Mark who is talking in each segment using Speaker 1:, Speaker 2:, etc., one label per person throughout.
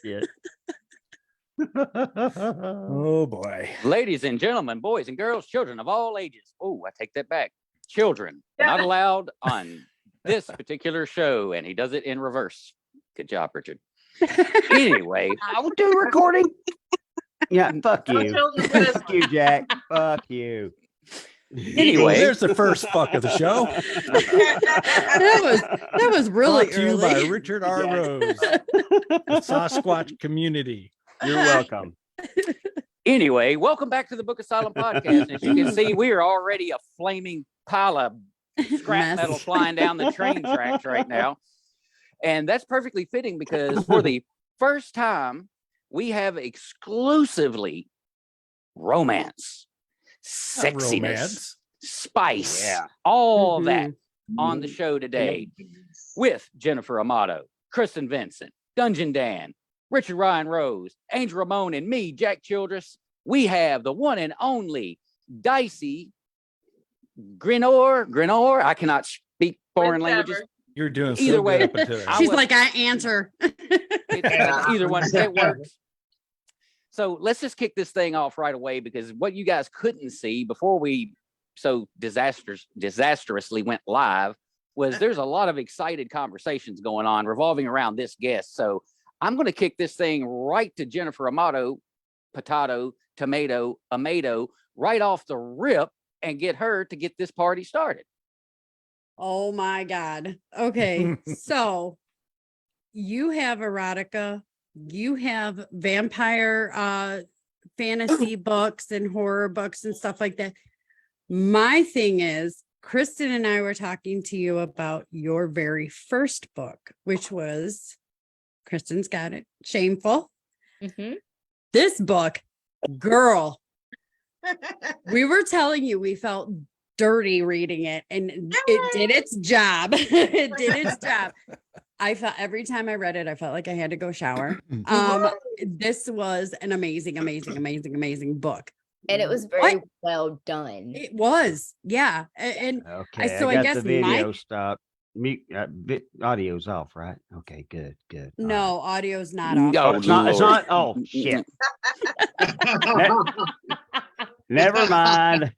Speaker 1: yet.
Speaker 2: Oh boy.
Speaker 3: Ladies and gentlemen, boys and girls, children of all ages. Oh, I take that back. Children not allowed on this particular show, and he does it in reverse. Good job, Richard. Anyway,
Speaker 1: I will do recording. Yeah, fuck you. Fuck you, Jack. Fuck you.
Speaker 3: Anyway,
Speaker 2: there's the first fuck of the show.
Speaker 4: that was really
Speaker 2: Brought to you
Speaker 4: early.
Speaker 2: by Richard R. Rose, the Sasquatch community.
Speaker 1: You're welcome.
Speaker 3: Anyway, welcome back to the Book Asylum podcast. As you can see, we are already a flaming pile of scrap metal flying down the train tracks right now. And that's perfectly fitting because for the first time, we have exclusively romance, sexiness, spice, all that on the show today with Jennifer Amato, Kristen Vincent, Dungeondan, Richard Ryan Rose, Angel Ramon, and me, Jack Childress. We have the one and only Dicey Grenor. I cannot speak foreign languages.
Speaker 2: You're doing
Speaker 3: Either
Speaker 2: so
Speaker 3: way,
Speaker 2: good up until there.
Speaker 4: She's like, I answer.
Speaker 3: Either one, it works. So let's just kick this thing off right away, because what you guys couldn't see before we so disastrously went live was there's a lot of excited conversations going on revolving around this guest. So I'm going to kick this thing right to Jennifer Amato, Amato, right off the rip and get her to get this party started.
Speaker 4: Oh my God. Okay. So you have erotica, you have vampire fantasy books and horror books and stuff like that. My thing is, Kristen and I were talking to you about your very first book, which was, Kristen's got it, Shameful. This book, girl, we were telling you we felt dirty reading it, and it did its job. It did its job. I felt every time I read it, I felt like I had to go shower. This was an amazing book.
Speaker 5: And it was very well done.
Speaker 4: It was, yeah. And
Speaker 1: okay,
Speaker 4: so I guess
Speaker 1: the video stopped. Mute, audio's off, right? Okay, good.
Speaker 4: No, audio's not off.
Speaker 3: No,
Speaker 1: It's not. Oh shit. Never mind.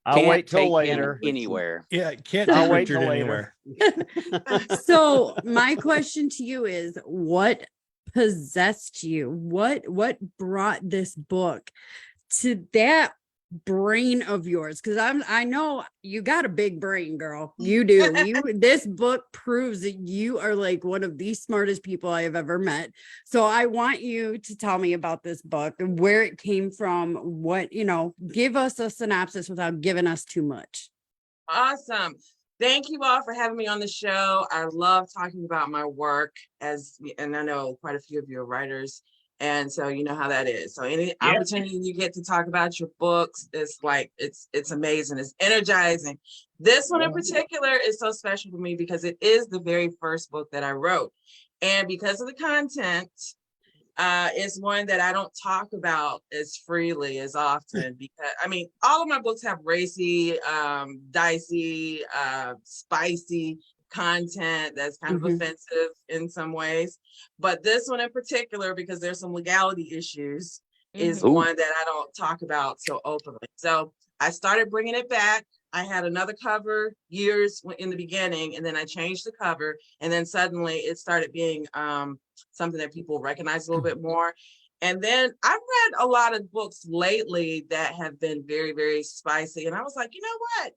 Speaker 1: I'll wait till later.
Speaker 3: Anywhere.
Speaker 2: Yeah, can't
Speaker 1: I'll
Speaker 2: take
Speaker 1: wait
Speaker 2: Richard
Speaker 1: till
Speaker 2: anywhere.
Speaker 4: So my question to you is, what possessed you? What brought this book to that brain of yours? Because I know you got a big brain, girl. You do. This book proves that you are like one of the smartest people I have ever met. So I want you to tell me about this book, where it came from, what, give us a synopsis without giving us too much.
Speaker 6: Awesome. Thank you all for having me on the show. I love talking about my work, and I know quite a few of you are writers. And so you know how that is. So any opportunity you get to talk about your books, it's like, it's amazing. It's energizing. This one in particular is so special to me because it is the very first book that I wrote. And because of the content, it's one that I don't talk about as freely as often, because all of my books have racy, dicey, spicy content that's kind of offensive in some ways, but this one in particular, because there's some legality issues, is one that I don't talk about so openly. So I started bringing it back. I had another cover years in the beginning, and then I changed the cover, and then suddenly it started being something that people recognize a little bit more. And then I've read a lot of books lately that have been very, very spicy, and I was like, you know what?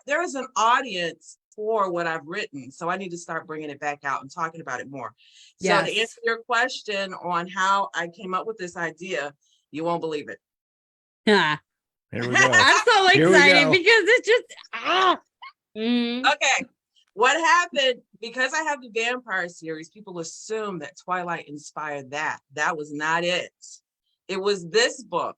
Speaker 6: There is an audience for what I've written. So I need to start bringing it back out and talking about it more. Yes. So to answer your question on how I came up with this idea, you won't believe it.
Speaker 4: Yeah.
Speaker 2: Here we go.
Speaker 4: I'm so excited because it's just,
Speaker 6: Okay. What happened, because I have the vampire series, people assume that Twilight inspired that. That was not it. It was this book.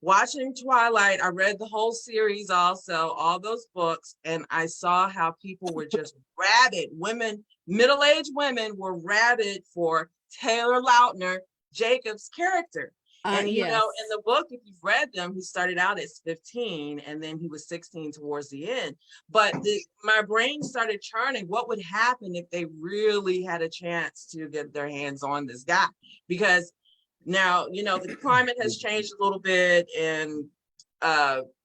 Speaker 6: Watching Twilight, I read the whole series also, all those books, and I saw how people were just rabid. Women, middle-aged women were rabid for Taylor Lautner, Jacob's character. And you know,
Speaker 4: Yes.
Speaker 6: in the book, if you've read them, he started out as 15 and then he was 16 towards the end. But my brain started churning what would happen if they really had a chance to get their hands on this guy. Because now, you know, the climate has changed a little bit, and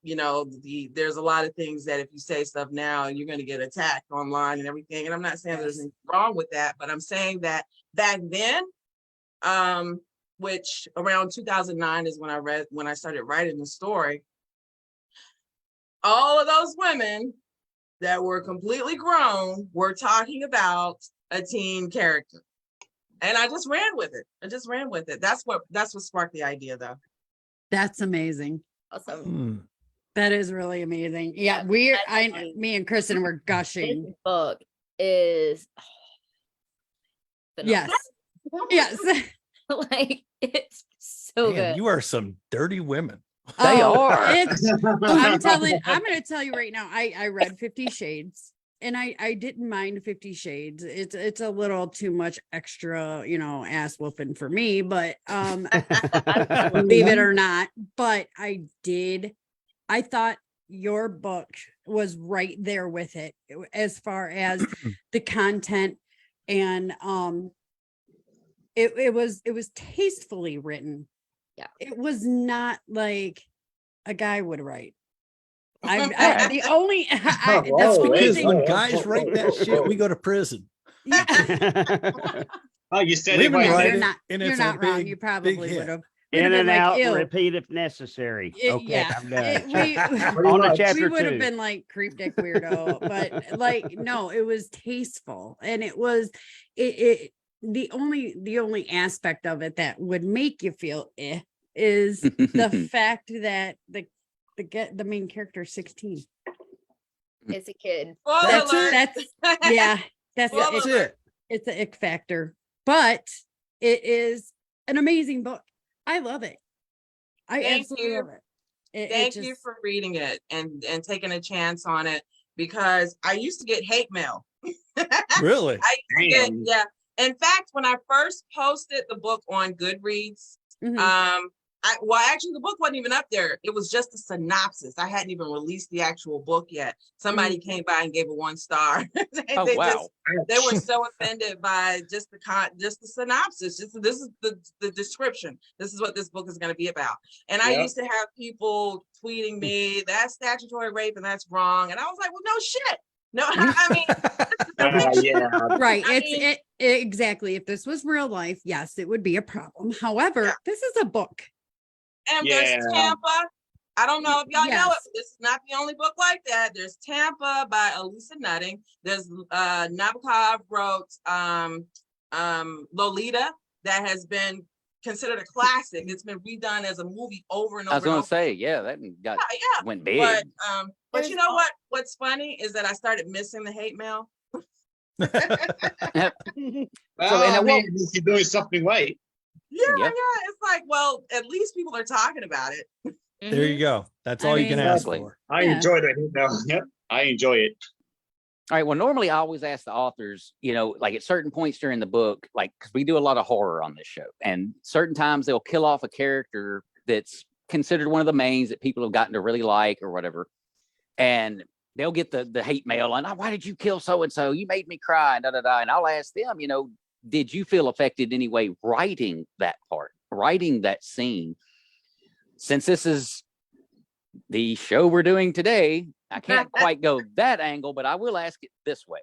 Speaker 6: you know, there's a lot of things that if you say stuff now, you're going to get attacked online and everything. And I'm not saying there's anything wrong with that, but I'm saying that back then, which around 2009 is when I started writing the story, all of those women that were completely grown were talking about a teen character. And I just ran with it. That's what sparked the idea, though.
Speaker 4: That's amazing.
Speaker 5: Awesome.
Speaker 4: That is really amazing. Yeah, me and Kristen were gushing.
Speaker 5: This book is
Speaker 4: Yes. Yes.
Speaker 5: like it's so
Speaker 2: Man,
Speaker 5: good.
Speaker 2: you are some dirty women.
Speaker 3: They are.
Speaker 4: I'm going to tell you right now. I read 50 Shades, and I didn't mind 50 Shades. It's a little too much extra, you know, ass whooping for me, but believe it or not. But I thought your book was right there with it as far as the content, and it was tastefully written.
Speaker 5: Yeah.
Speaker 4: It was not like a guy would write. The only that's
Speaker 7: Whoa,
Speaker 4: one
Speaker 2: Because
Speaker 4: thing.
Speaker 2: when guys write that shit, we go to prison.
Speaker 7: Oh, you said it
Speaker 2: Women
Speaker 7: right
Speaker 2: write
Speaker 4: You're
Speaker 2: it,
Speaker 4: not,
Speaker 2: and
Speaker 4: you're
Speaker 2: it's a
Speaker 4: not wrong.
Speaker 2: big-
Speaker 4: You probably
Speaker 2: big hit.
Speaker 4: would have.
Speaker 1: In and out,
Speaker 4: ew.
Speaker 1: repeat if necessary. Okay,
Speaker 4: Yeah,
Speaker 1: I'm done.
Speaker 7: Pretty
Speaker 1: On to
Speaker 7: much.
Speaker 1: chapter
Speaker 4: we would
Speaker 1: 2.
Speaker 4: have been like creep dick weirdo, but like no, it was tasteful, and it was the only aspect of it that would make you feel is the fact that the main character is 16.
Speaker 5: It's a kid.
Speaker 6: Spoiler alert.
Speaker 4: That's
Speaker 6: Spoiler
Speaker 2: That's
Speaker 6: alert.
Speaker 2: it.
Speaker 4: it's an ick factor, but it is an amazing book. I love it. I
Speaker 6: Thank
Speaker 4: absolutely
Speaker 6: you.
Speaker 4: love it.
Speaker 6: Thank you for reading it and taking a chance on it, because I used to get hate mail.
Speaker 2: Really?
Speaker 6: I used to get,
Speaker 7: Damn.
Speaker 6: yeah. In fact, when I first posted the book on Goodreads,
Speaker 4: Mhm.
Speaker 6: actually the book wasn't even up there. It was just a synopsis. I hadn't even released the actual book yet. Somebody came by and gave it 1 star.
Speaker 3: Oh, wow.
Speaker 6: They were so offended by just the synopsis. This is the description. This is what this book is going to be about. And I
Speaker 7: Yeah.
Speaker 6: used to have people tweeting me, that's statutory rape and that's wrong. And I was like, well, no shit. No, I mean,
Speaker 7: Yeah.
Speaker 4: Right.
Speaker 6: I
Speaker 4: Exactly. If this was real life, yes, it would be a problem. However,
Speaker 6: Yeah.
Speaker 4: this is a book.
Speaker 6: and
Speaker 7: Yeah.
Speaker 6: there's Tampa. I don't know if y'all know it,
Speaker 4: Yes.
Speaker 6: but this is not the only book like that. There's Tampa by Elisa Nutting. There's Nabokov wrote Lolita, that has been considered a classic. It's been redone as a movie over and over.
Speaker 3: I was
Speaker 6: and
Speaker 3: gonna
Speaker 6: over.
Speaker 3: say, yeah, that got
Speaker 6: Yeah.
Speaker 3: went big.
Speaker 6: But you know what? What's funny is that I started missing the hate mail.
Speaker 7: Well,
Speaker 3: and
Speaker 7: I
Speaker 3: what-
Speaker 7: mean, you're doing something right.
Speaker 6: Yeah,
Speaker 3: Yeah.
Speaker 6: yeah. It's like, well, at least people are talking about it.
Speaker 2: There you go. That's
Speaker 4: I
Speaker 2: all you can
Speaker 4: mean-
Speaker 2: ask
Speaker 3: Exactly.
Speaker 2: for.
Speaker 7: I
Speaker 4: Yeah.
Speaker 7: enjoy that. No, yep, I enjoy it.
Speaker 3: All right. Well, normally I always ask the authors, you know, like at certain points during the book, like, because we do a lot of horror on this show, and certain times they'll kill off a character that's considered one of the mains that people have gotten to really like or whatever. And they'll get the hate mail and, oh, why did you kill so-and-so? You made me cry, and da-da-da. And I'll ask them, you know, did you feel affected anyway writing that part, writing that scene? Since this is the show we're doing today, I can't quite go that angle, but I will ask it this way.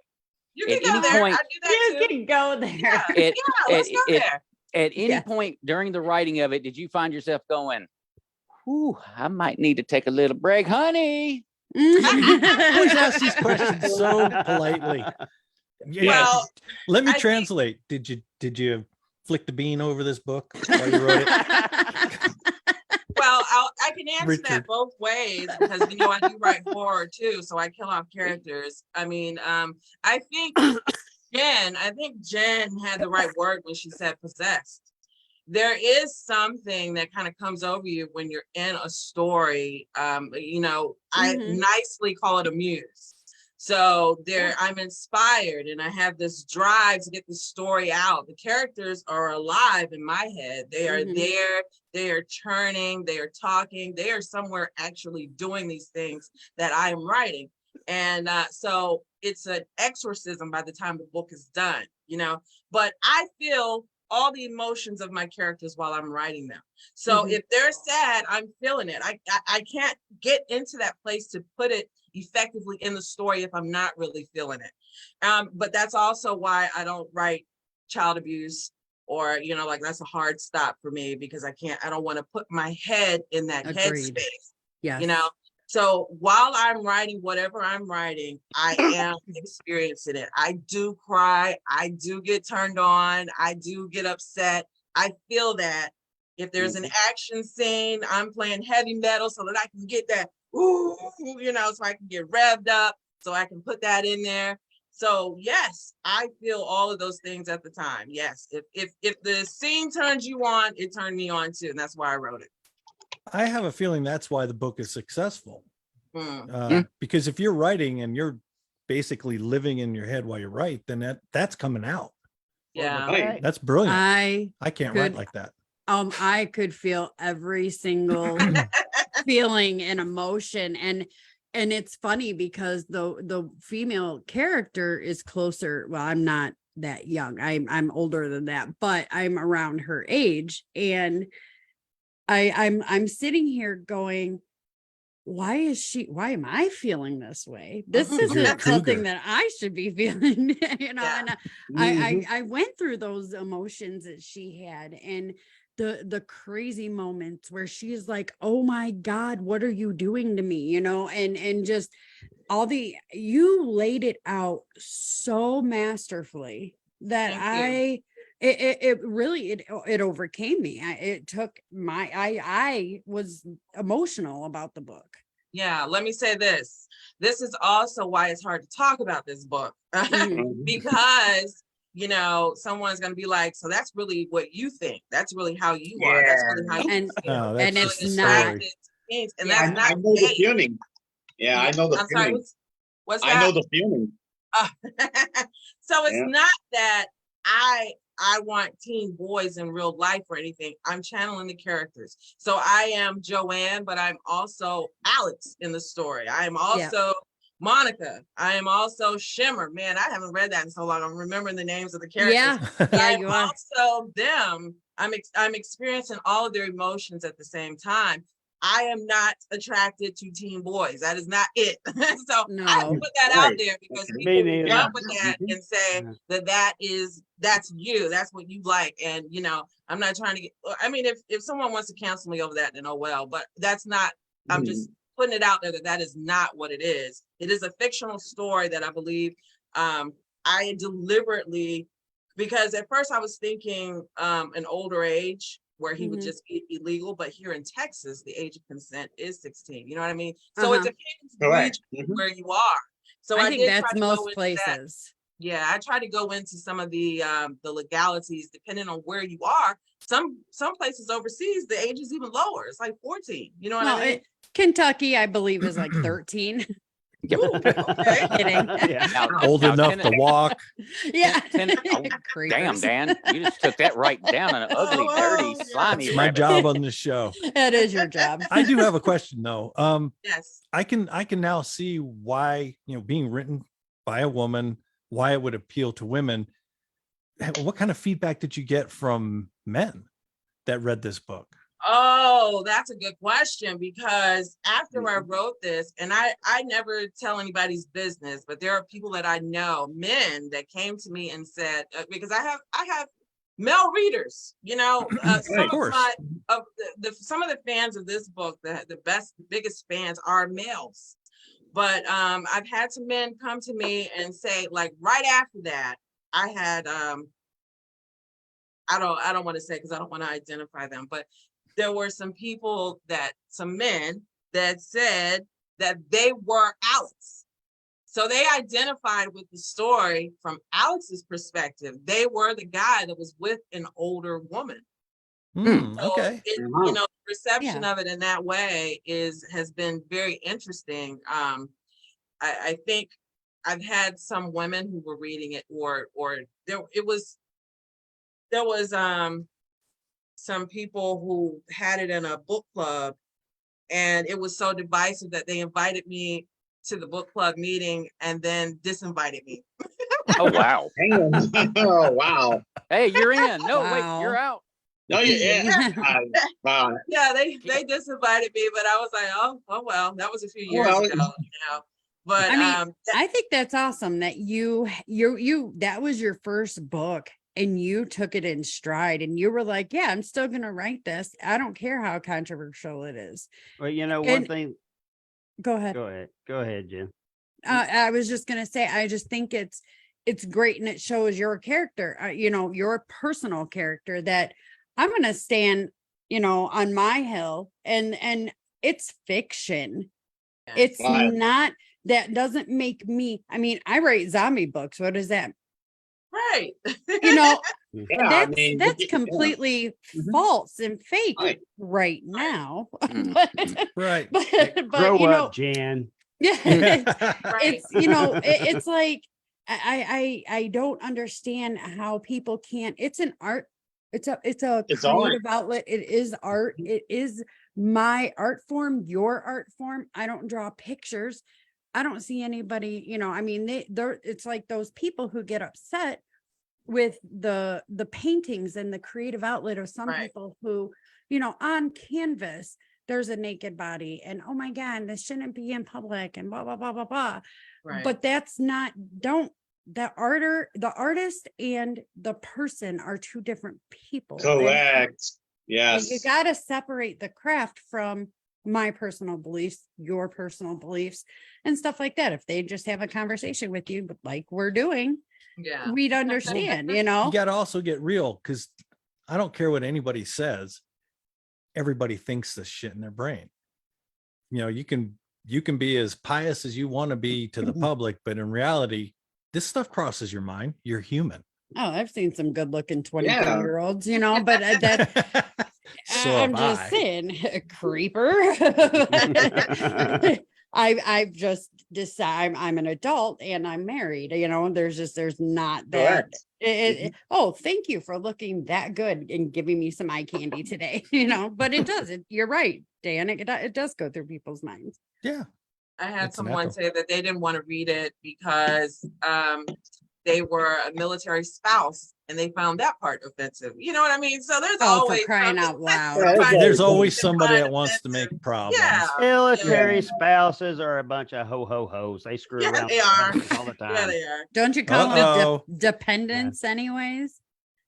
Speaker 6: You
Speaker 3: At
Speaker 6: can go
Speaker 3: any
Speaker 6: there.
Speaker 3: point-
Speaker 6: I do that
Speaker 4: You
Speaker 6: too.
Speaker 4: can go there.
Speaker 6: Yeah,
Speaker 3: It-
Speaker 6: yeah, let's go
Speaker 3: it-
Speaker 6: there.
Speaker 3: At any
Speaker 4: Yeah.
Speaker 3: point during the writing of it, did you find yourself going, whew, I might need to take a little break, honey?
Speaker 2: Always ask these questions so politely. Yeah.
Speaker 6: Well,
Speaker 2: Let me
Speaker 6: I think-
Speaker 2: translate. Did you flick the bean over this book while you wrote it?
Speaker 6: Well, I can answer
Speaker 2: Richard.
Speaker 6: that both ways, because you know I do write horror too, so I kill off characters. I mean, I think Jenn had the right word when she said possessed. There is something that kind of comes over you when you're in a story. You know, I
Speaker 4: Mhm.
Speaker 6: nicely call it a muse. So there, I'm inspired, and I have this drive to get the story out. The characters are alive in my head. They are there. They are churning. They are talking. They are somewhere actually doing these things that I am writing. And so it's an exorcism by the time the book is done, you know. But I feel all the emotions of my characters while I'm writing them. So if they're sad, I'm feeling it. I can't get into that place to put it effectively in the story if I'm not really feeling it. But that's also why I don't write child abuse, or, you know, like, that's a hard stop for me, because I don't want to put my head in that headspace.
Speaker 4: Yes.
Speaker 6: You know, so while I'm writing whatever I'm writing, I am experiencing it. I do cry. I do get turned on. I do get upset. I feel that. If there's an action scene, I'm playing heavy metal so that I can get that, ooh, you know, so I can get revved up, so I can put that in there. So yes, I feel all of those things at the time. Yes, if the scene turns you on, it turned me on too, and that's why I wrote it.
Speaker 2: I have a feeling that's why the book is successful. Because if you're writing and you're basically living in your head while you write, then that's coming out.
Speaker 6: Yeah,
Speaker 2: That's brilliant.
Speaker 4: I
Speaker 2: can't write like that.
Speaker 4: I could feel every single feeling and emotion, and it's funny because the female character is closer. Well, I'm not that young. I'm older than that, but I'm around her age, and I'm sitting here going, why am I feeling this way? This isn't something that I should be feeling, you know. And I went through those emotions that she had, and the crazy moments where she's like, oh my God, what are you doing to me? You know, and just you laid it out so masterfully that it really overcame me. I was emotional about the book.
Speaker 6: Yeah, let me say this. This is also why it's hard to talk about this book, because, you know, someone's going to be like, so that's really what you think. That's really how you are. That's really how you feel.
Speaker 4: And
Speaker 2: that's
Speaker 4: it's
Speaker 2: the
Speaker 4: not.
Speaker 2: story.
Speaker 6: And that's not
Speaker 7: I know the feeling. Yeah, I know the
Speaker 6: I'm sorry,
Speaker 7: feeling.
Speaker 6: what's that?
Speaker 7: I know the feeling.
Speaker 6: So it's not that I want teen boys in real life or anything. I'm channeling the characters. So I am Joanne, but I'm also Alex in the story. I am also Monica. I am also Shimmer. Man, I haven't read that in so long. I'm remembering the names of the characters. I'm
Speaker 4: you are.
Speaker 6: also them. I'm experiencing all of their emotions at the same time. I am not attracted to teen boys. That is not it. So I put that out there because people jump with that and say that's you. That's what you like. And, you know, I'm not trying to get, I mean, if someone wants to cancel me over that, then oh well, but that's not, I'm just putting it out there that is not what it is. It is a fictional story that I believe I deliberately, because at first I was thinking an older age where he would just be illegal, but here in Texas, the age of consent is 16. You know what I mean? So it depends where you are. So
Speaker 4: I think that's most places.
Speaker 6: Yeah, I try to go into some of the legalities depending on where you are. Some places overseas, the age is even lower. It's like 14. You know what I mean?
Speaker 4: Kentucky, I believe, is like 13.
Speaker 6: Ooh, okay.
Speaker 4: Kidding.
Speaker 2: Old enough to walk.
Speaker 4: Yeah.
Speaker 3: Damn, Dan, you just took that right down an ugly, dirty, slimy.
Speaker 2: It's my job on this show.
Speaker 4: That is your job.
Speaker 2: I do have a question though.
Speaker 6: Yes.
Speaker 2: I can now see why, you know, being written by a woman, why it would appeal to women. What kind of feedback did you get from men that read this book?
Speaker 6: Oh, that's a good question, because after I wrote this, and I never tell anybody's business, but there are people that I know, men that came to me and said, because I have male readers, you know,
Speaker 2: of course.
Speaker 6: Some of the fans of this book, the biggest fans are males. But I've had some men come to me and say, like, right after that, I had I don't want to say because I don't want to identify them, but there were some men that said that they were Alex. So they identified with the story from Alex's perspective. They were the guy that was with an older woman.
Speaker 2: Okay.
Speaker 6: You know, the reception of it in that way has been very interesting. I think I've had some women who were reading it, or there was some people who had it in a book club, and it was so divisive that they invited me to the book club meeting and then disinvited me.
Speaker 3: Oh wow.
Speaker 7: Oh, wow.
Speaker 3: Hey, you're in. No, wait,
Speaker 4: Wow.
Speaker 3: you're out.
Speaker 7: No, yeah. Wow.
Speaker 6: Yeah, they disinvited me, but I was like, oh well, that was a few years
Speaker 7: Well,
Speaker 6: ago, you know. But
Speaker 4: I mean, I think that's awesome that you that was your first book and you took it in stride and you were like, yeah, I'm still going to write this. I don't care how controversial it is.
Speaker 1: Well, you know, one
Speaker 4: And-
Speaker 1: thing.
Speaker 4: Go ahead.
Speaker 1: Go ahead, Jen.
Speaker 4: I was just going to say, I just think it's great. And it shows your character, you know, your personal character, that I'm going to stand, you know, on my hill, and it's fiction. It's
Speaker 7: Right.
Speaker 4: not, that doesn't make me, I mean, I write zombie books. What is that?
Speaker 6: right.
Speaker 4: You know,
Speaker 7: Yeah,
Speaker 4: that's
Speaker 7: I mean,
Speaker 4: that's
Speaker 7: yeah.
Speaker 4: completely
Speaker 7: Mhm.
Speaker 4: false and fake
Speaker 7: Right.
Speaker 4: now.
Speaker 3: Mm.
Speaker 2: Right.
Speaker 4: but
Speaker 1: Grow
Speaker 4: you know,
Speaker 1: up, Jan.
Speaker 4: yeah,
Speaker 6: Right.
Speaker 4: it's, you know, it's like I don't understand how people can't. It's an art. It's a
Speaker 7: It's art.
Speaker 4: creative outlet. It is art. It is my art form, your art form. I don't draw pictures. I don't see anybody, you know, I mean, they're, it's like those people who get upset with the paintings and the creative outlet of some
Speaker 6: Right.
Speaker 4: people who, you know, on canvas, there's a naked body and, oh my God, this shouldn't be in public and blah, blah, blah, blah, blah.
Speaker 6: Right.
Speaker 4: But that's not, the artist and the person are two different people. And-
Speaker 7: Correct.
Speaker 4: and you
Speaker 7: Yes.
Speaker 4: got to separate the craft from my personal beliefs, your personal beliefs, and stuff like that. If they just have a conversation with you, like we're doing,
Speaker 6: Yeah.
Speaker 4: we'd understand, you know?
Speaker 2: You got to also get real, because I don't care what anybody says. Everybody thinks this shit in their brain. You know, you can be as pious as you want to be to the public, but in reality, this stuff crosses your mind. You're human.
Speaker 4: Oh, I've seen some good looking 23
Speaker 7: Yeah.
Speaker 4: year olds, you know, but that
Speaker 2: So
Speaker 4: I'm
Speaker 2: have
Speaker 4: just
Speaker 2: I.
Speaker 4: saying, creeper. I've just decided I'm an adult and I'm married, you know, there's not that.
Speaker 7: Correct.
Speaker 4: Oh, thank you for looking that good and giving me some eye candy today, you know, but it does, you're right, Dan, it does go through people's minds.
Speaker 2: Yeah.
Speaker 6: I had
Speaker 2: It's
Speaker 6: someone
Speaker 2: natural.
Speaker 6: say that they didn't want to read it because they were a military spouse and they found that part offensive. You know what I mean? So there's
Speaker 4: Oh, for
Speaker 6: always
Speaker 4: crying
Speaker 6: something-
Speaker 4: out loud.
Speaker 7: Yeah,
Speaker 6: Right.
Speaker 2: There's
Speaker 7: Yeah.
Speaker 2: always
Speaker 6: You can
Speaker 2: somebody
Speaker 6: find
Speaker 2: that wants to make
Speaker 6: offensive.
Speaker 2: problems.
Speaker 6: Yeah.
Speaker 1: Military spouses are a bunch of ho-ho-hos. They screw
Speaker 6: Yeah,
Speaker 1: around
Speaker 6: they
Speaker 1: with
Speaker 6: are.
Speaker 1: husbands all the time.
Speaker 6: Yeah, they are.
Speaker 4: Don't you call
Speaker 2: Uh-oh.
Speaker 4: them dependents anyways?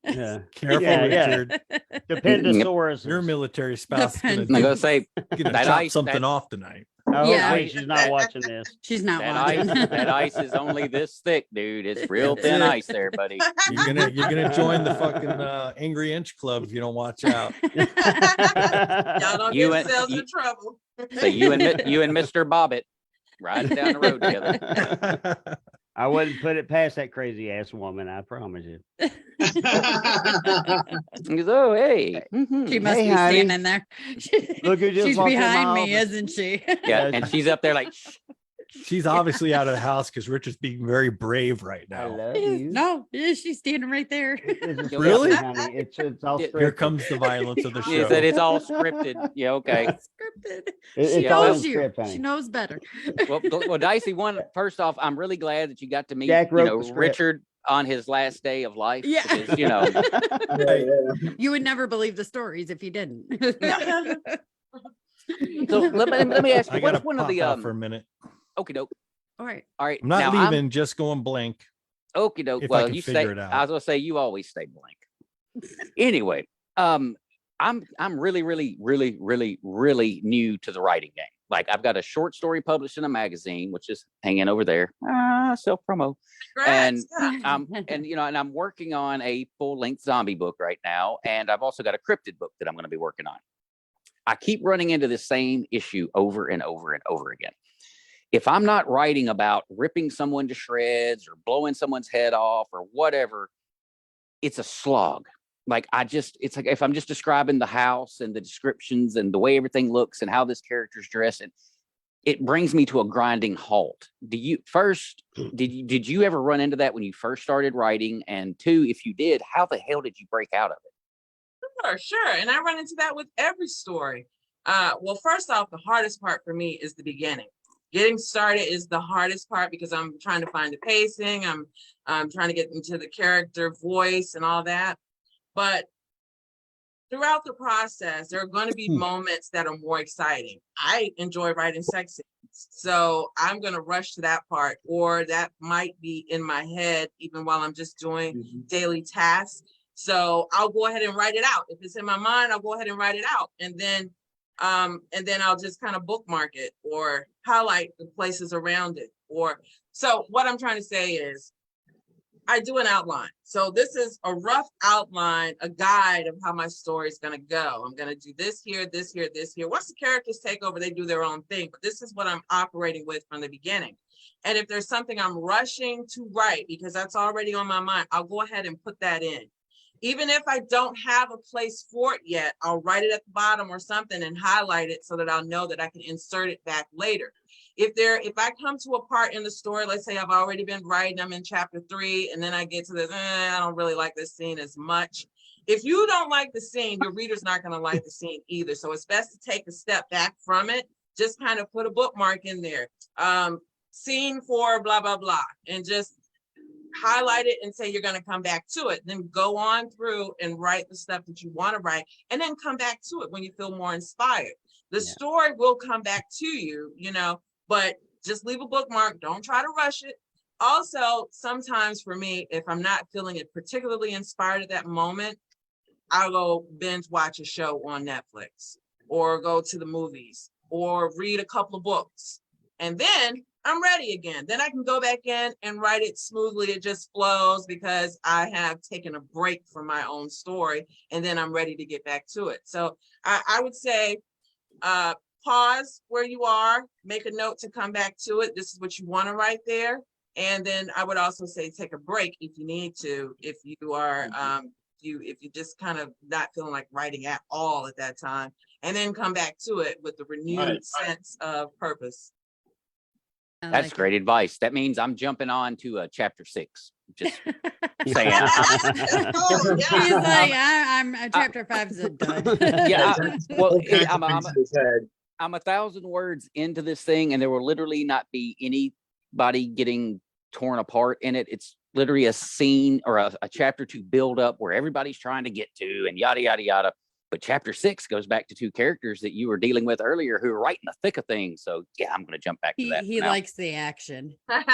Speaker 1: Yeah.
Speaker 2: Careful,
Speaker 1: Yeah, yeah.
Speaker 2: Richard.
Speaker 1: Dependosaurus.
Speaker 2: Your military spouse is
Speaker 4: Depend-
Speaker 3: I'm
Speaker 2: gonna
Speaker 3: gonna say
Speaker 2: chop
Speaker 3: ice-
Speaker 2: something
Speaker 3: that-
Speaker 2: off tonight.
Speaker 1: Hopefully
Speaker 4: Yeah.
Speaker 1: she's not watching this.
Speaker 4: She's not
Speaker 3: that
Speaker 4: watching.
Speaker 3: ice. That ice is only this thick, dude. It's real
Speaker 2: That's
Speaker 3: thin
Speaker 2: it.
Speaker 3: ice there, buddy.
Speaker 2: You're gonna join the fucking Angry Inch Club if you don't watch out.
Speaker 6: Y'all don't
Speaker 3: You
Speaker 6: get
Speaker 3: and-
Speaker 6: yourselves
Speaker 3: you-
Speaker 6: in trouble.
Speaker 3: So you and Mr. Bobbitt riding down the road together.
Speaker 1: I wouldn't put it past that crazy ass woman. I promise you.
Speaker 3: He goes, oh, hey. Mhm.
Speaker 4: She must
Speaker 1: Hey,
Speaker 4: be
Speaker 1: honey.
Speaker 4: standing there.
Speaker 1: Look who just
Speaker 4: She's
Speaker 1: walked in my
Speaker 4: behind me,
Speaker 1: office.
Speaker 4: isn't she?
Speaker 3: Yeah, and she's up there like, "Shh."
Speaker 2: She's obviously out of the house because Richard's being very brave right
Speaker 1: I
Speaker 2: now.
Speaker 1: love you.
Speaker 4: No, she's standing right there.
Speaker 1: This is
Speaker 2: Really?
Speaker 1: scripted, honey. It's all
Speaker 3: Here
Speaker 2: Here
Speaker 1: scripted.
Speaker 2: comes the violence of the
Speaker 3: She
Speaker 2: show.
Speaker 3: said it's all scripted. Yeah, okay.
Speaker 4: Scripted.
Speaker 1: It's
Speaker 4: She
Speaker 3: Yeah,
Speaker 1: all in
Speaker 4: knows you.
Speaker 1: script,
Speaker 4: She
Speaker 1: honey.
Speaker 4: knows better.
Speaker 3: Well, Dicey, first off, I'm really glad that you got to meet,
Speaker 1: Jack wrote the script.
Speaker 3: Richard on his last day of life.
Speaker 4: Yeah.
Speaker 3: Because,
Speaker 2: Hey,
Speaker 4: You would never believe the stories if you didn't.
Speaker 3: so let me ask
Speaker 2: I
Speaker 3: you,
Speaker 2: gotta
Speaker 3: what's one of
Speaker 2: pop
Speaker 3: the
Speaker 2: out for a minute.
Speaker 3: okie doke.
Speaker 4: All right.
Speaker 3: All right.
Speaker 2: I'm not
Speaker 3: now,
Speaker 2: leaving, just going blank.
Speaker 3: Okie doke.
Speaker 2: if I
Speaker 3: Well,
Speaker 2: can
Speaker 3: you
Speaker 2: figure
Speaker 3: stay.
Speaker 2: it out.
Speaker 3: I was gonna say you always stay blank. Anyway, I'm really new to the writing game. Like I've got a short story published in a magazine, which is hanging over there. Self promo. And
Speaker 6: Congrats. Yeah.
Speaker 3: and I'm working on a full length zombie book right now, and I've also got a cryptid book that I'm going to be working on. I keep running into the same issue over and over and over again. If I'm not writing about ripping someone to shreds or blowing someone's head off or whatever, it's a slog. Like it's like if I'm just describing the house and the descriptions and the way everything looks and how this character's dressed, and it brings me to a grinding halt. Did you ever run into that when you first started writing? And two, if you did, how the hell did you break out of it?
Speaker 6: Sure. And I run into that with every story. Well, first off, the hardest part for me is the beginning. Getting started is the hardest part because I'm trying to find the pacing. I'm trying to get into the character voice and all that. But throughout the process, there are going to be moments that are more exciting. I enjoy writing sex scenes, so I'm going to rush to that part, or that might be in my head even while I'm just doing daily tasks. So I'll go ahead and write it out. If it's in my mind, I'll go ahead and write it out, and then I'll just kind of bookmark it or highlight the places around it. So what I'm trying to say is, I do an outline. So this is a rough outline, a guide of how my story is going to go. I'm going to do this here, this here, this here. Once the characters take over, they do their own thing. But this is what I'm operating with from the beginning. And if there's something I'm rushing to write because that's already on my mind, I'll go ahead and put that in. Even if I don't have a place for it yet, I'll write it at the bottom or something and highlight it so that I'll know that I can insert it back later. If I come to a part in the story, let's say I've already been writing, I'm in chapter 3, and then I get to this, I don't really like this scene as much. If you don't like the scene, your reader's not going to like the scene either. So it's best to take a step back from it. Just kind of put a bookmark in there. Scene 4, blah, blah, blah, and just highlight it and say you're going to come back to it. Then go on through and write the stuff that you want to write, and then come back to it when you feel more inspired. The story will come back to you, but just leave a bookmark. Don't try to rush it. Also, sometimes for me, if I'm not feeling it particularly inspired at that moment, I'll go binge watch a show on Netflix or go to the movies or read a couple of books. And then I'm ready again. Then I can go back in and write it smoothly. It just flows because I have taken a break from my own story, and then I'm ready to get back to it. So I would say, pause where you are, make a note to come back to it. This is what you want to write there. And then I would also say take a break if you need to, if you are, if you just kind of not feeling like writing at all at that time, and then come back to it with the renewed sense of purpose.
Speaker 3: That's great advice. That means I'm jumping on to chapter 6. Just saying.
Speaker 4: He's like, I'm chapter 5 is a dud.
Speaker 3: Yeah. I'm 1,000 words into this thing, and there will literally not be anybody getting torn apart in it. It's literally a scene or a chapter to build up where everybody's trying to get to, and yada, yada, yada. But chapter 6 goes back to 2 characters that you were dealing with earlier who are right in the thick of things. So yeah, I'm going to jump back to that.
Speaker 4: He likes the action.
Speaker 6: Fair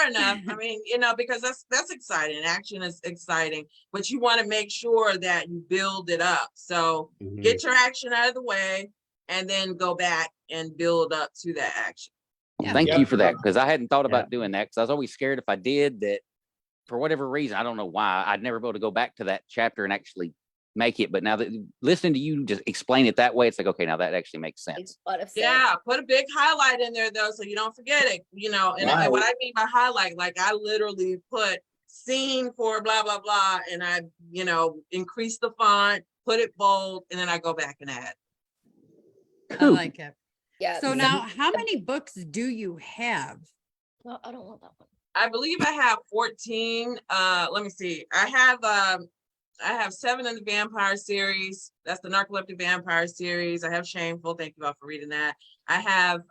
Speaker 6: enough. I mean, because that's exciting. Action is exciting, but you want to make sure that you build it up. So get your action out of the way and then go back and build up to that action.
Speaker 3: Yeah. Thank you for that, because I hadn't thought about doing that, because I was always scared if I did that, for whatever reason, I don't know why, I'd never be able to go back to that chapter and actually make it. But now that listening to you just explain it that way, it's like, okay, now that actually makes sense.
Speaker 6: Yeah, put a big highlight in there though, so you don't forget it. And what I mean by highlight, like I literally put scene for blah blah blah, and I increase the font, put it bold, and then I go back and add.
Speaker 4: I like it.
Speaker 5: Yeah.
Speaker 4: So now, how many books do you have?
Speaker 5: No, I don't want that one.
Speaker 6: I believe I have 14. Let me see. I have 7 in the vampire series. That's the narcoleptic vampire series. I have Shameful. Thank you all for reading that. I have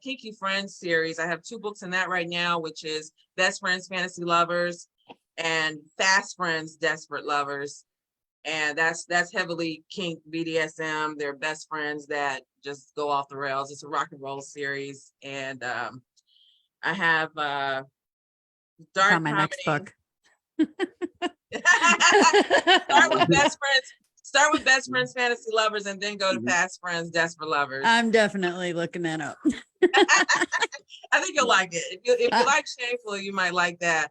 Speaker 6: Kinky Friends series. I have 2 books in that right now, which is Best Friends Fantasy Lovers and Fast Friends Desperate Lovers. And that's heavily kink BDSM. They're best friends that just go off the rails. It's a rock and roll series. And I have dark
Speaker 4: On my
Speaker 6: comedy.
Speaker 4: next book.
Speaker 6: Start with Best Friends Fantasy Lovers, and then go to Fast Friends Desperate Lovers.
Speaker 4: I'm definitely looking that up.
Speaker 6: I think you'll like it. If you like Shameful, you might like that.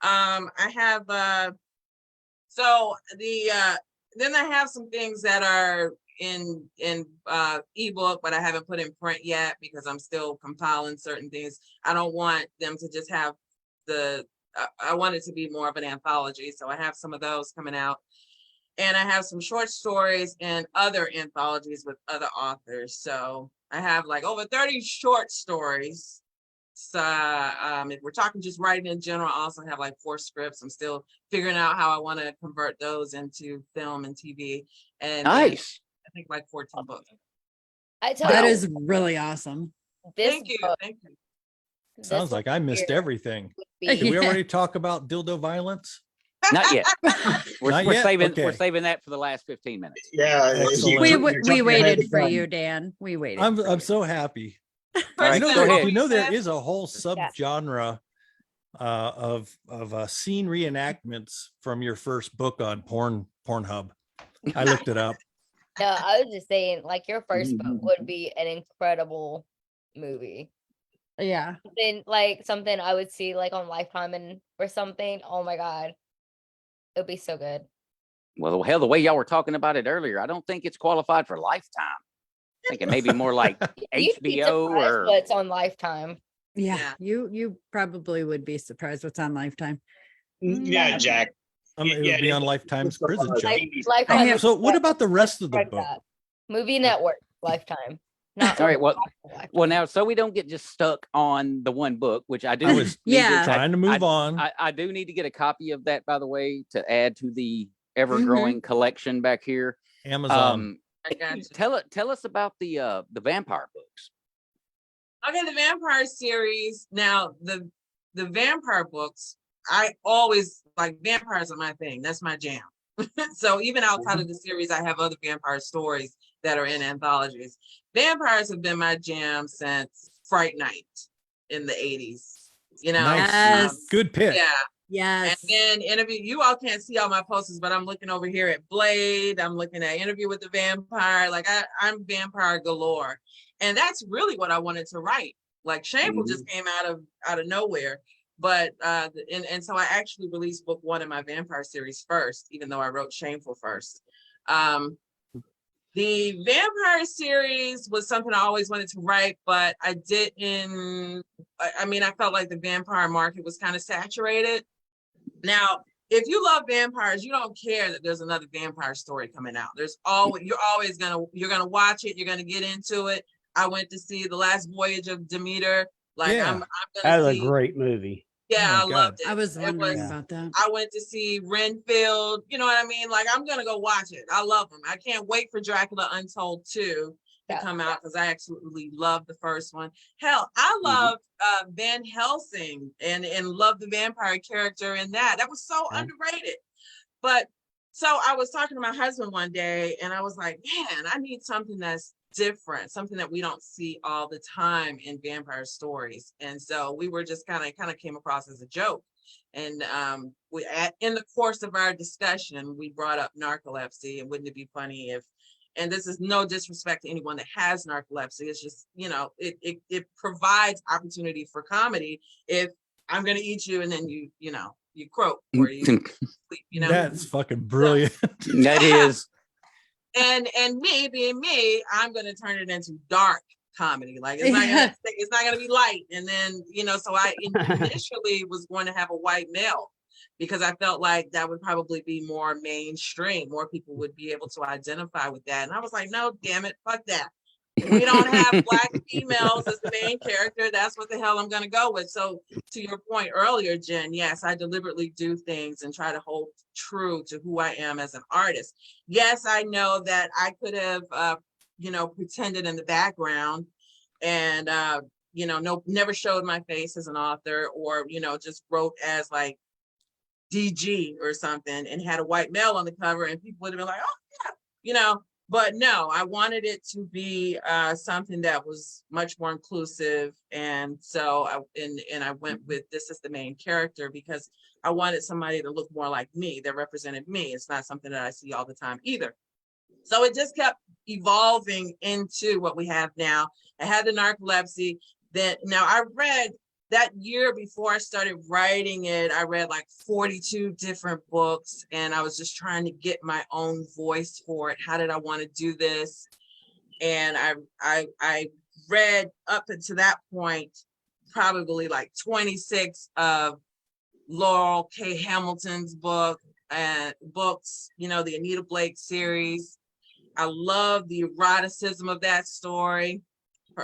Speaker 6: I have then I have some things that are in ebook, but I haven't put in print yet because I'm still compiling certain things. I don't want them to just have I want it to be more of an anthology. So I have some of those coming out. And I have some short stories and other anthologies with other authors. So I have like over 30 short stories. So if we're talking just writing in general, I also have like 4 scripts. I'm still figuring out how I want to convert those into film and TV. And
Speaker 3: Nice.
Speaker 6: I think like 14 books.
Speaker 5: I tell
Speaker 4: That
Speaker 5: you,
Speaker 4: is really awesome.
Speaker 5: this
Speaker 6: Thank you.
Speaker 5: book,
Speaker 6: Thank you.
Speaker 5: this
Speaker 2: Sounds
Speaker 5: book
Speaker 2: like I missed
Speaker 5: here
Speaker 2: everything.
Speaker 5: would
Speaker 2: Did
Speaker 5: be-
Speaker 2: we already talk about dildo violence?
Speaker 3: Not yet. We're,
Speaker 2: Not
Speaker 3: we're
Speaker 2: yet?
Speaker 3: saving
Speaker 2: Okay.
Speaker 3: we're saving that for the last 15 minutes.
Speaker 7: Yeah.
Speaker 2: Excellent.
Speaker 4: We
Speaker 7: you're
Speaker 4: we
Speaker 7: jumping ahead
Speaker 4: waited
Speaker 7: of
Speaker 4: for
Speaker 7: the
Speaker 4: you,
Speaker 7: gun.
Speaker 4: Dan. We waited.
Speaker 2: I'm
Speaker 4: for you.
Speaker 2: so happy.
Speaker 3: All right,
Speaker 2: You know,
Speaker 3: go
Speaker 2: there,
Speaker 3: ahead.
Speaker 2: you know there
Speaker 6: Said?
Speaker 2: is a whole subgenre of scene reenactments from your first book on Pornhub. I looked it up.
Speaker 5: No, I was just saying, like your first book would be an incredible movie.
Speaker 4: Yeah.
Speaker 5: Something I would see like on Lifetime or something. Oh my God. It would be so good.
Speaker 3: Well, hell, the way y'all were talking about it earlier, I don't think it's qualified for Lifetime. Thinking maybe more like
Speaker 5: You'd be
Speaker 3: HBO
Speaker 5: surprised
Speaker 3: or
Speaker 5: what's on Lifetime.
Speaker 4: Yeah.
Speaker 6: Yeah.
Speaker 4: You probably would be surprised what's on Lifetime.
Speaker 7: Yeah, Jack.
Speaker 2: It would be on Lifetime's prison show.
Speaker 5: Lifetime.
Speaker 4: have-
Speaker 5: is
Speaker 2: So what about the rest of the
Speaker 5: like
Speaker 2: book?
Speaker 5: that. Movie Network, Lifetime. Not
Speaker 3: All right, well,
Speaker 5: Lifetime.
Speaker 3: well, now so we don't get just stuck on the one book, which I do.
Speaker 2: I was
Speaker 3: need to-
Speaker 4: Yeah.
Speaker 2: trying to move on.
Speaker 3: I do need to get a copy of that, by the way, to add to the ever-growing collection back here.
Speaker 2: Amazon.
Speaker 6: I got you.
Speaker 3: Tell us about the vampire books.
Speaker 6: Okay, the vampire series. Now, the vampire books, I always like vampires are my thing. That's my jam. So even outside of the series, I have other vampire stories that are in anthologies. Vampires have been my jam since Fright Night in the 80s. You know,
Speaker 2: Nice.
Speaker 4: Yes.
Speaker 2: Good pick.
Speaker 6: yeah.
Speaker 4: Yes.
Speaker 6: And then interview, you all can't see all my posters, but I'm looking over here at Blade. I'm looking at Interview with the Vampire. Like I'm vampire galore. And that's really what I wanted to write. Like Shameful just came out of nowhere. But and so I actually released book 1 in my vampire series first, even though I wrote Shameful first. The vampire series was something I always wanted to write, but I didn't. I mean, I felt like the vampire market was kind of saturated. Now, if you love vampires, you don't care that there's another vampire story coming out. There's always you're gonna watch it. You're gonna get into it. I went to see The Last Voyage of Demeter. Like
Speaker 2: Yeah.
Speaker 6: I'm
Speaker 1: That
Speaker 6: gonna
Speaker 1: was
Speaker 6: see.
Speaker 1: a great movie.
Speaker 6: Yeah,
Speaker 2: Oh
Speaker 6: I
Speaker 2: my
Speaker 6: loved
Speaker 2: God.
Speaker 6: it.
Speaker 4: I was
Speaker 6: It
Speaker 4: wondering
Speaker 1: Yeah.
Speaker 4: about that.
Speaker 6: I went to see Renfield. You know what I mean? Like I'm gonna go watch it. I love them. I can't wait for Dracula Untold 2 to
Speaker 5: Yeah.
Speaker 6: come out because I absolutely love the first one. Hell, I love Van Helsing and love the vampire character in that. That was so underrated. But so I was talking to my husband one day and I was like, man, I need something that's different, something that we don't see all the time in vampire stories. And so we were just kind of came across as a joke. And in the course of our discussion, we brought up narcolepsy, and wouldn't it be funny if, and this is no disrespect to anyone that has narcolepsy, it's just, you know, it provides opportunity for comedy if I'm going to eat you and then you croak or you sleep, you know.
Speaker 2: That's fucking brilliant.
Speaker 3: That is.
Speaker 6: And me being me, I'm going to turn it into dark comedy. Like it's not going to be light. And then, you know, so I initially was going to have a white male because I felt like that would probably be more mainstream. More people would be able to identify with that. And I was like, no, damn it, fuck that. We don't have Black females as the main character. That's what the hell I'm going to go with. So to your point earlier, Jen, yes, I deliberately do things and try to hold true to who I am as an artist. Yes, I know that I could have, pretended in the background and, never showed my face as an author or, just wrote as like DG or something and had a white male on the cover and people would have been like, oh, yeah, But no, I wanted it to be something that was much more inclusive. And so I went with this as the main character because I wanted somebody to look more like me, that represented me. It's not something that I see all the time either. So it just kept evolving into what we have now. I had the narcolepsy. Now I read that year before I started writing it, I read like 42 different books and I was just trying to get my own voice for it. How did I want to do this? And I read up until that point, probably like 26 of Laurel K. Hamilton's books, the Anita Blake series. I love the eroticism of that story.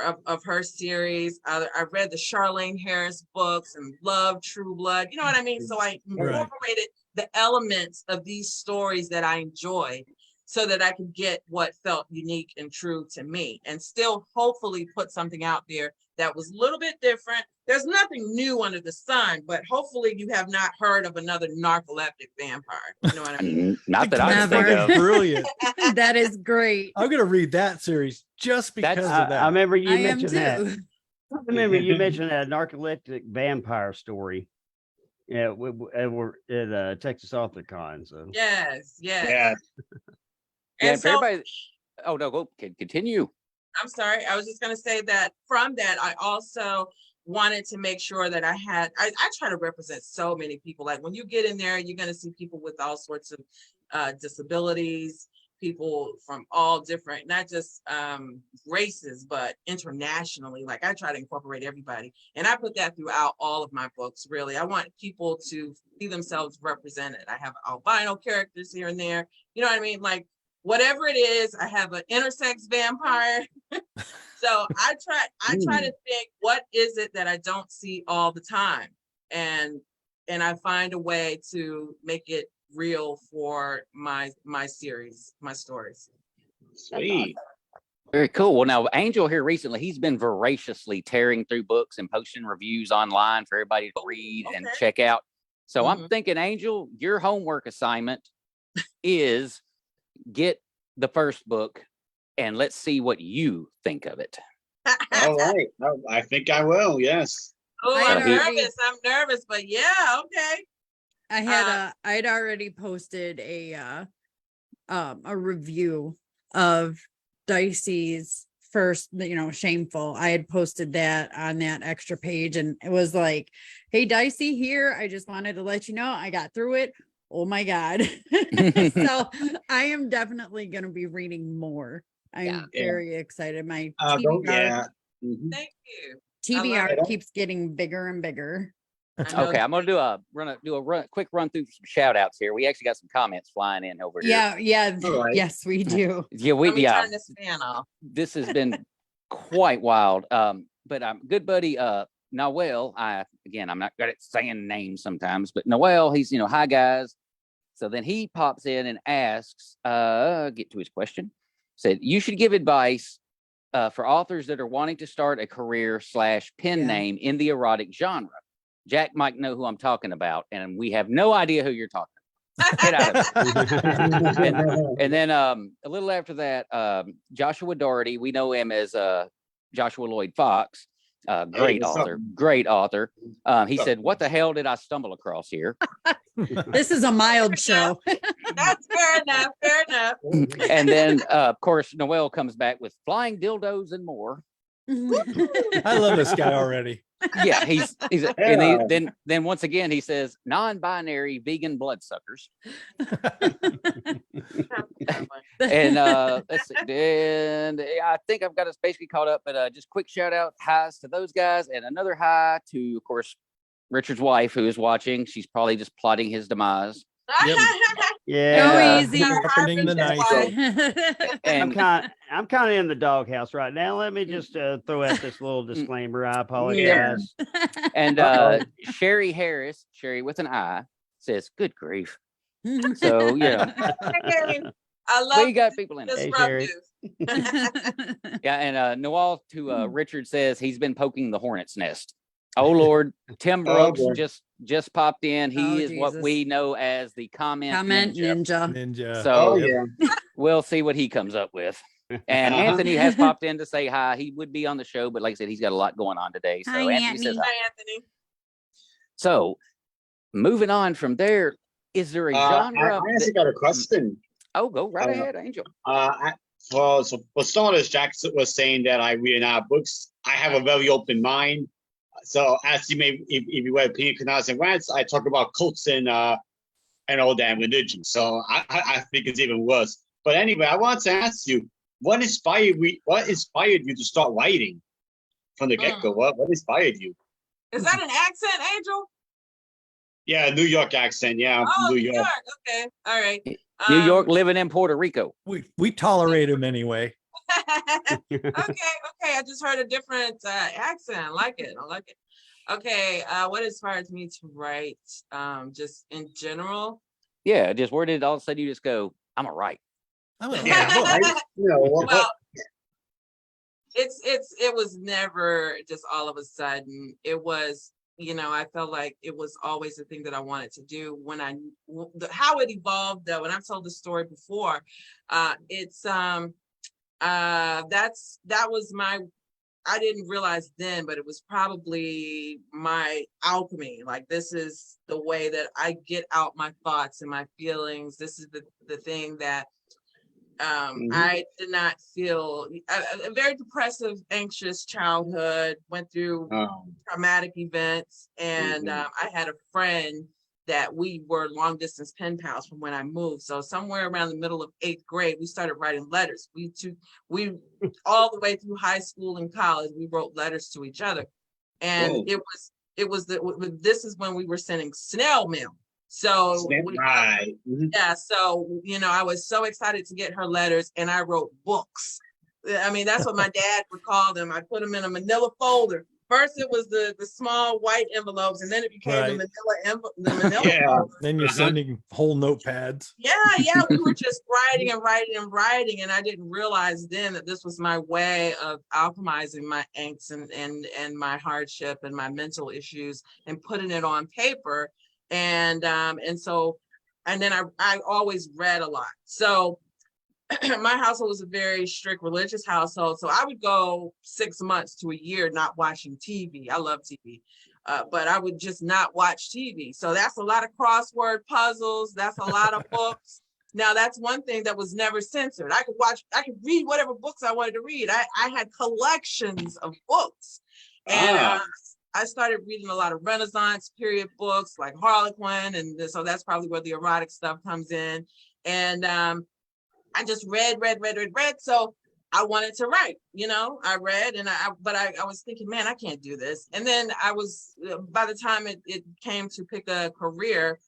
Speaker 6: of her series. I read the Charlene Harris books and Love, True Blood. You know what I mean? So I incorporated the elements of these stories that I enjoyed so that I could get what felt unique and true to me, and still hopefully put something out there that was a little bit different. There's nothing new under the sun, but hopefully you have not heard of another narcoleptic vampire. You know what I mean?
Speaker 3: Not that I can think
Speaker 4: Never.
Speaker 3: of.
Speaker 2: Brilliant.
Speaker 4: That is great.
Speaker 2: I'm gonna read that series just because of that.
Speaker 1: I remember you
Speaker 4: I am
Speaker 1: mentioned that.
Speaker 4: too.
Speaker 1: I remember you mentioned that narcoleptic vampire story. Yeah, we're at Texas AuthorCon. So
Speaker 6: Yes.
Speaker 7: Yeah.
Speaker 3: Yeah,
Speaker 6: And
Speaker 3: for
Speaker 6: so,
Speaker 3: everybody. Oh no, go continue.
Speaker 6: I'm sorry. I was just going to say that from that, I also wanted to make sure that I try to represent so many people. Like when you get in there, you're going to see people with all sorts of disabilities, people from all different, not just races, but internationally. Like I try to incorporate everybody. And I put that throughout all of my books, really. I want people to see themselves represented. I have albino characters here and there. You know what I mean? Like, whatever it is, I have an intersex vampire. So I try to think, what is it that I don't see all the time? And I find a way to make it real for my series, my stories.
Speaker 7: Sweet.
Speaker 3: Very cool. Well, now Angel here recently, he's been voraciously tearing through books and posting reviews online for everybody to read and check out. So I'm thinking, Angel, your homework assignment is get the first book and let's see what you think of it.
Speaker 7: All right. I think I will. Yes.
Speaker 6: Oh,
Speaker 4: I
Speaker 6: I'm
Speaker 4: already-
Speaker 6: nervous. I'm nervous, but yeah, okay.
Speaker 4: I'd already posted a review of Dicey's first, Shameful. I had posted that on that extra page, and it was like, hey, Dicey here. I just wanted to let you know I got through it. Oh my God. So I am definitely going to be reading more. I'm very excited. My TBR,
Speaker 6: Thank you.
Speaker 4: TBR keeps getting bigger and bigger.
Speaker 3: Okay, I'm gonna do a quick run through some shout outs here. We actually got some comments flying in over here.
Speaker 4: Yeah.
Speaker 7: All right.
Speaker 4: Yes, we do.
Speaker 3: Yeah,
Speaker 6: Let me turn this fan off.
Speaker 3: This has been quite wild. But good buddy Noel, I'm not good at saying names sometimes, but Noel, he's hi guys. So then he pops in and asks, get to his question. Said, you should give advice for authors that are wanting to start a career / pen name in the erotic genre. Jack might know who I'm talking about, and we have no idea who you're talking about. Get out of it. and then a little after that, Joshua Doherty, we know him as Joshua Lloyd Fox. Great author. He said, what the hell did I stumble across here?
Speaker 4: This is a mild show.
Speaker 6: That's fair enough.
Speaker 3: And then, of course, Noel comes back with flying dildos and more.
Speaker 2: I love this guy already.
Speaker 3: Yeah, he's and then once again he says non-binary vegan bloodsuckers. And let's see, and I think I've got us basically caught up, but just quick shout out highs to those guys, and another hi to, of course, Richard's wife who is watching. She's probably just plotting his demise.
Speaker 2: Yep.
Speaker 1: yeah,
Speaker 4: Go easy.
Speaker 2: Sharpening the knife.
Speaker 3: And
Speaker 1: I'm kind of in the doghouse right now. Let me just throw out this little disclaimer. I apologize.
Speaker 3: and Sherry Harris, Sherry with an I, says, "Good grief." So
Speaker 6: I love
Speaker 3: we got people in it.
Speaker 1: Hey, Sherry.
Speaker 3: Yeah, and Noel to Richard says he's been poking the hornet's nest. Oh Lord, Tim Brooks
Speaker 7: boy.
Speaker 3: just popped in. He
Speaker 4: Oh,
Speaker 3: is what
Speaker 4: Jesus.
Speaker 3: we know as the comment
Speaker 4: Ninja.
Speaker 2: Ninja.
Speaker 3: So we'll see what he comes up with. And Anthony has popped in to say hi. He would be on the show, but like I said, he's got a lot going on today. So
Speaker 4: Hi,
Speaker 3: Anthony says
Speaker 4: Anthony.
Speaker 3: hi.
Speaker 6: Hi, Anthony.
Speaker 3: So moving on from there, is there a genre?
Speaker 7: I actually got a question.
Speaker 3: Oh, go right ahead, Angel.
Speaker 7: For starters, Jack was saying that I read in our books. I have a very open mind. So as you may, if you read Pina Coladas and Rants, I talk about cults and all damn religion. So I think it's even worse. But anyway, I want to ask you, what inspired you to start writing from the get-go? What inspired you?
Speaker 6: Is that an accent, Angel?
Speaker 7: Yeah, New York accent. Yeah,
Speaker 6: Oh,
Speaker 7: New
Speaker 6: New
Speaker 7: York.
Speaker 6: York. Okay. All right.
Speaker 3: New York living in Puerto Rico.
Speaker 2: We tolerate him anyway.
Speaker 6: Okay. I just heard a different accent. I like it. Okay, what inspires me to write? Just in general.
Speaker 3: Yeah, just where did all of a sudden you just go, I'm gonna write?
Speaker 7: Yeah, right. You know what?
Speaker 6: Well, it was never just all of a sudden. It was, I felt like it was always the thing that I wanted to do. When how it evolved though, and I've told the story before, it's that was my, I didn't realize then, but it was probably my alchemy. Like, this is the way that I get out my thoughts and my feelings. This is the thing that I did not feel a very depressive, anxious childhood, went through traumatic events. And I had a friend that we were long distance pen pals from when I moved. So somewhere around the middle of 8th grade, we started writing letters. We all the way through high school and college, we wrote letters to each other. And this is when we were sending snail mail. So yeah, so I was so excited to get her letters, and I wrote books. I mean, that's what my dad would call them. I put them in a manila folder. First, it was the small white envelopes, and then it became the manila folder.
Speaker 2: Then you're sending whole notepads.
Speaker 6: Yeah, we were just writing and writing and writing, and I didn't realize then that this was my way of alchemizing my angst and my hardship and my mental issues and putting it on paper. And then I always read a lot. So my household was a very strict religious household. So I would go 6 months to a year not watching TV. I love TV, but I would just not watch TV. So that's a lot of crossword puzzles. That's a lot of books. Now, that's one thing that was never censored. I could read whatever books I wanted to read. I had collections of books. And I started reading a lot of Renaissance period books like Harlequin. And so that's probably where the erotic stuff comes in. And I just read. So I wanted to write, I read but I was thinking, man, I can't do this. And then by the time it came to pick a career,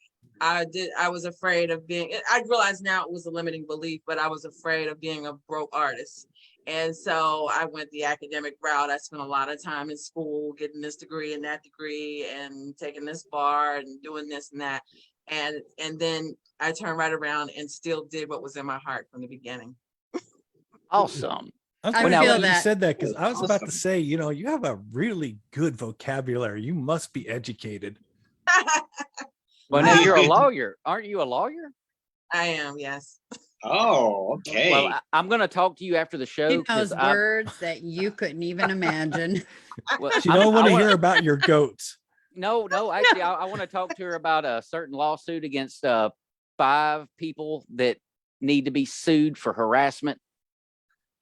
Speaker 6: I was afraid of I realized now it was a limiting belief, but I was afraid of being a broke artist. And so I went the academic route. I spent a lot of time in school, getting this degree and that degree and taking this bar and doing this and that. And then I turned right around and still did what was in my heart from the beginning.
Speaker 3: Awesome.
Speaker 2: I
Speaker 4: I
Speaker 2: feel
Speaker 4: feel
Speaker 2: you
Speaker 4: that.
Speaker 2: said that because I was about to say, you have a really good vocabulary. You must be educated.
Speaker 3: Well, now you're a lawyer. Aren't you a lawyer?
Speaker 6: I am, yes.
Speaker 7: Oh, okay.
Speaker 3: Well, I'm going to talk to you after the show.
Speaker 4: He knows words that you couldn't even imagine.
Speaker 3: Well,
Speaker 2: She don't want to hear about your goats.
Speaker 3: No, actually, I want to talk to her about a certain lawsuit against 5 people that need to be sued for harassment.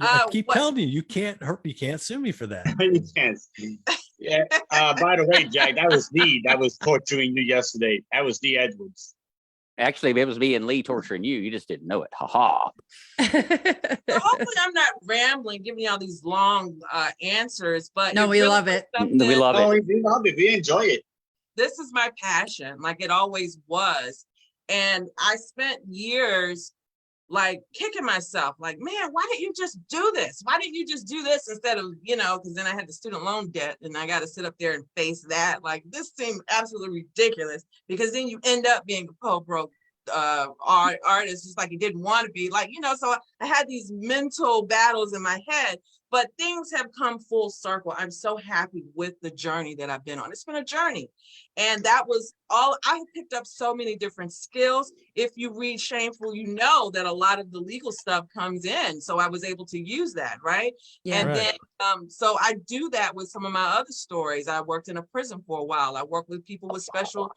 Speaker 2: I keep telling you, you can't sue me for that.
Speaker 7: You can't. Yeah. By the way, Jack, that was Lee that was torturing you yesterday. That was Lee Edwards.
Speaker 3: Actually, it was me and Lee torturing you. You just didn't know it. Ha ha.
Speaker 6: So hopefully I'm not rambling, giving you all these long answers, but
Speaker 4: No, we love it.
Speaker 3: We love
Speaker 7: Oh,
Speaker 3: it.
Speaker 7: we love it. We enjoy it.
Speaker 6: This is my passion, like it always was. And I spent years like kicking myself, like, man, why didn't you just do this? Why didn't you just do this instead of, because then I had the student loan debt and I got to sit up there and face that. Like, this seemed absolutely ridiculous, because then you end up being a broke artist, just like you didn't want to be, like, so I had these mental battles in my head, but things have come full circle. I'm so happy with the journey that I've been on. It's been a journey. And that was all. I have picked up so many different skills. If you read Shameful, you know that a lot of the legal stuff comes in. So I was able to use that, right?
Speaker 4: Yeah.
Speaker 6: And
Speaker 2: Right.
Speaker 6: then, so I do that with some of my other stories. I worked in a prison for a while. I worked with people with special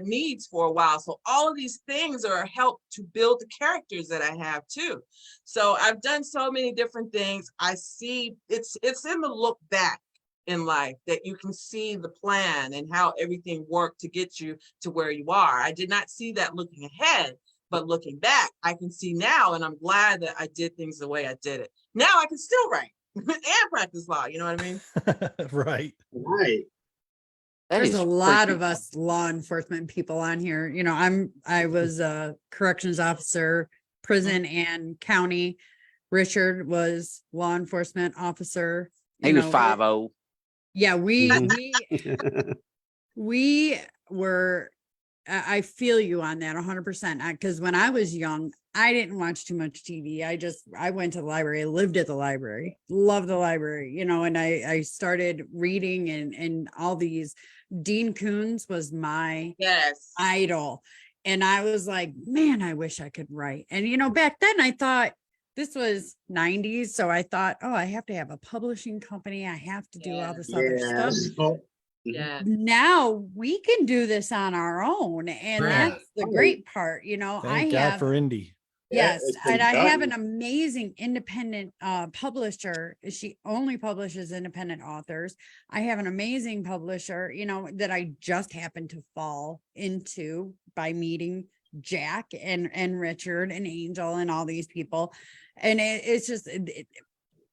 Speaker 6: needs for a while. So all of these things are a help to build the characters that I have too. So I've done so many different things. I see it's in the look back in life that you can see the plan and how everything worked to get you to where you are. I did not see that looking ahead, but looking back, I can see now, and I'm glad that I did things the way I did it. Now I can still write and practice law. You know what I mean?
Speaker 2: Right.
Speaker 7: Right.
Speaker 4: There's a lot of us law enforcement people on here. I was a corrections officer, prison and county. Richard was law enforcement officer.
Speaker 3: He
Speaker 4: you
Speaker 3: was
Speaker 4: know,
Speaker 3: 5'0".
Speaker 4: Yeah, we
Speaker 1: Mhm.
Speaker 4: we were. I feel you on that 100%. Because when I was young, I didn't watch too much TV. I went to the library. I lived at the library. Loved the library, you know. And I started reading and all these. Dean Koontz was my
Speaker 6: Yes.
Speaker 4: idol, and I was like, man, I wish I could write. And you know, back then I thought this was 90s, so I thought, oh, I have to have a publishing company. I have to do all this other stuff.
Speaker 6: Yeah.
Speaker 4: Now we can do this on our own, and
Speaker 6: Right.
Speaker 4: that's the great part. You know,
Speaker 2: Thank
Speaker 4: I
Speaker 2: God
Speaker 4: have
Speaker 2: for indie.
Speaker 4: yes,
Speaker 7: it's
Speaker 4: and
Speaker 7: been
Speaker 4: I have
Speaker 7: done.
Speaker 4: an amazing independent publisher. She only publishes independent authors. I have an amazing publisher, you know, that I just happened to fall into by meeting Jack and Richard and Angel and all these people. And it's just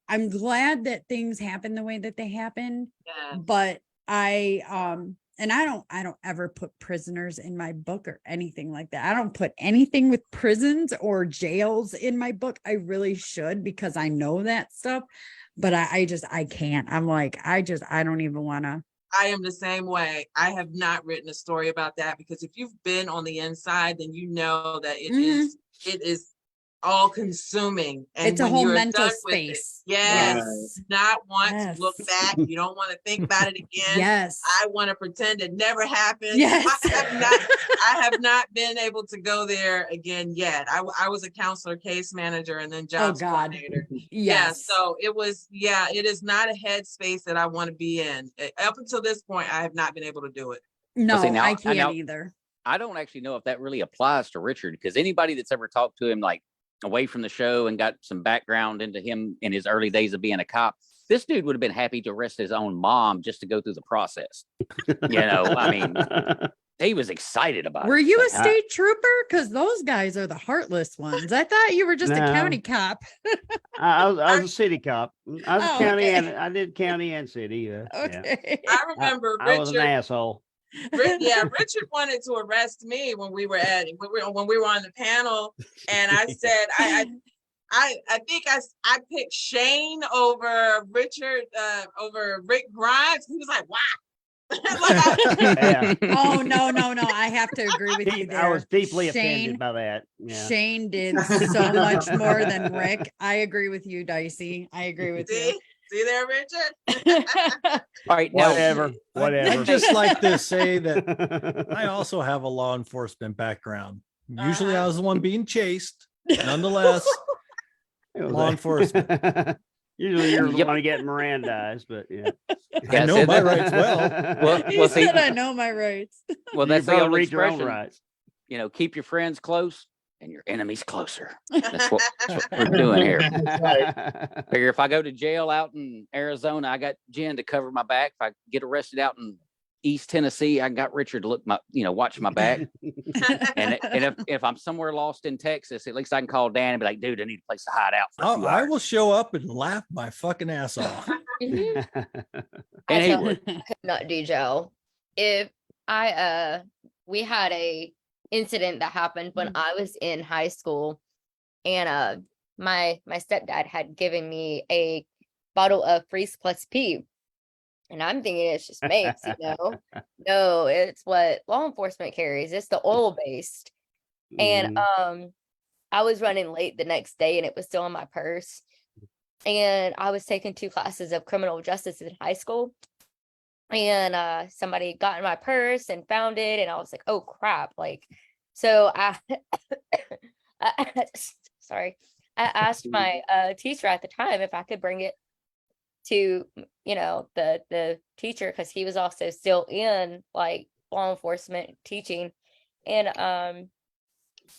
Speaker 4: I'm glad that things happen the way that they happen,
Speaker 6: Yeah.
Speaker 4: but and I don't ever put prisoners in my book or anything like that. I don't put anything with prisons or jails in my book. I really should, because I know that stuff, but I can't. I'm like, I don't even want to.
Speaker 6: I am the same way. I have not written a story about that, because if you've been on the inside, then you know that it is all consuming. And
Speaker 4: It's a
Speaker 6: when
Speaker 4: whole
Speaker 6: you're
Speaker 4: mental
Speaker 6: done with it,
Speaker 4: space.
Speaker 6: yes, not want
Speaker 4: Yes.
Speaker 6: to look back. You don't want to think about it again.
Speaker 4: Yes.
Speaker 6: I want to pretend it never happened.
Speaker 4: Yes.
Speaker 6: I have not been able to go there again yet. I was a counselor, case manager, and then jobs
Speaker 4: God.
Speaker 6: coordinator.
Speaker 4: Yes.
Speaker 6: Yeah, so it is not a headspace that I want to be in. Up until this point, I have not been able to do it.
Speaker 4: No,
Speaker 3: see, now-
Speaker 4: I
Speaker 3: and
Speaker 4: can't
Speaker 3: now-
Speaker 4: either.
Speaker 3: I don't actually know if that really applies to Richard, because anybody that's ever talked to him, like away from the show and got some background into him in his early days of being a cop, this dude would have been happy to arrest his own mom just to go through the process. You know, I mean, he was excited about
Speaker 4: Were
Speaker 3: it.
Speaker 4: you a
Speaker 3: So,
Speaker 4: state trooper? Because those guys are the heartless ones. I thought you were just a
Speaker 1: No.
Speaker 4: county cop.
Speaker 1: I was a city cop. I was
Speaker 4: Oh,
Speaker 1: county
Speaker 4: okay.
Speaker 1: and I did county and city. Yeah.
Speaker 4: Okay.
Speaker 6: I remember
Speaker 1: I was an
Speaker 6: Richard.
Speaker 1: asshole.
Speaker 6: Richard wanted to arrest me when we were on the panel, and I said I think I picked Shane over Richard over Rick Grimes. He was like, wow.
Speaker 1: Yeah.
Speaker 4: Oh no. I have to agree with you there.
Speaker 1: I was deeply
Speaker 4: Shane,
Speaker 1: offended by that. Yeah.
Speaker 4: Shane did so much more than Rick. I agree with you, Dicey. I agree with you.
Speaker 6: See there, Richard?
Speaker 3: all right, now
Speaker 1: Whatever. Whatever.
Speaker 2: I'd just like to say that I also have a law enforcement background. Usually I was the one being chased. Nonetheless, law enforcement.
Speaker 1: Usually you're the
Speaker 3: Yep.
Speaker 1: one getting Mirandized, but yeah.
Speaker 2: I know
Speaker 3: said
Speaker 2: my
Speaker 3: that-
Speaker 2: rights well.
Speaker 3: Well,
Speaker 4: He
Speaker 3: well, see,
Speaker 4: said, "I know my rights."
Speaker 3: well,
Speaker 1: You
Speaker 3: that's the
Speaker 1: better
Speaker 3: old
Speaker 1: read your own
Speaker 3: expression.
Speaker 1: rights.
Speaker 3: You know, keep your friends close and your enemies closer. That's what we're doing here. Figure if I go to jail out in Arizona, I got Jenn to cover my back. If I get arrested out in East Tennessee, I got Richard to watch my back. And if I'm somewhere lost in Texas, at least I can call Dan and be like, dude, I need a place to hide out for a few
Speaker 2: I
Speaker 3: hours.
Speaker 2: will show up and laugh my fucking ass off.
Speaker 3: And
Speaker 5: I
Speaker 3: he
Speaker 5: tell-
Speaker 3: would.
Speaker 5: could not do jail. If we had a incident that happened when I was in high school, and my stepdad had given me a bottle of Freeze Plus P, and I'm thinking it's just Mapes, you know. No, it's what law enforcement carries. It's the oil based. And I was running late the next day, and it was still in my purse. And I was taking 2 classes of criminal justice in high school. And somebody got in my purse and found it, and I was like, oh crap. Like, so I sorry, I asked my teacher at the time if I could bring it to, you know, the teacher, because he was also still in like law enforcement teaching, and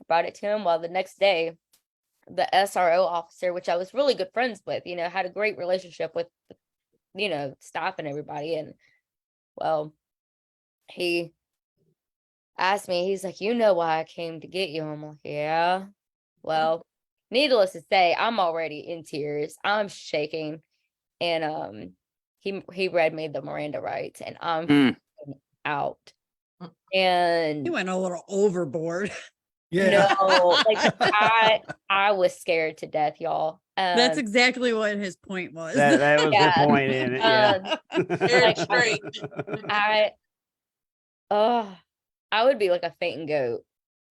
Speaker 5: brought it to him. Well, the next day, the SRO officer, which I was really good friends with, you know, had a great relationship with, you know, staff and everybody. And well, he asked me, he's like, you know why I came to get you? I'm like, yeah. Well, needless to say, I'm already in tears. I'm shaking. And he read me the Miranda rights, and I'm
Speaker 3: Mm.
Speaker 5: out. And
Speaker 4: He went a little overboard.
Speaker 2: Yeah.
Speaker 5: No, like I was scared to death, y'all.
Speaker 4: That's exactly what his point was.
Speaker 1: That was
Speaker 5: Yeah.
Speaker 1: the point in it. Yeah.
Speaker 6: Scared straight.
Speaker 5: I would be like a fainting goat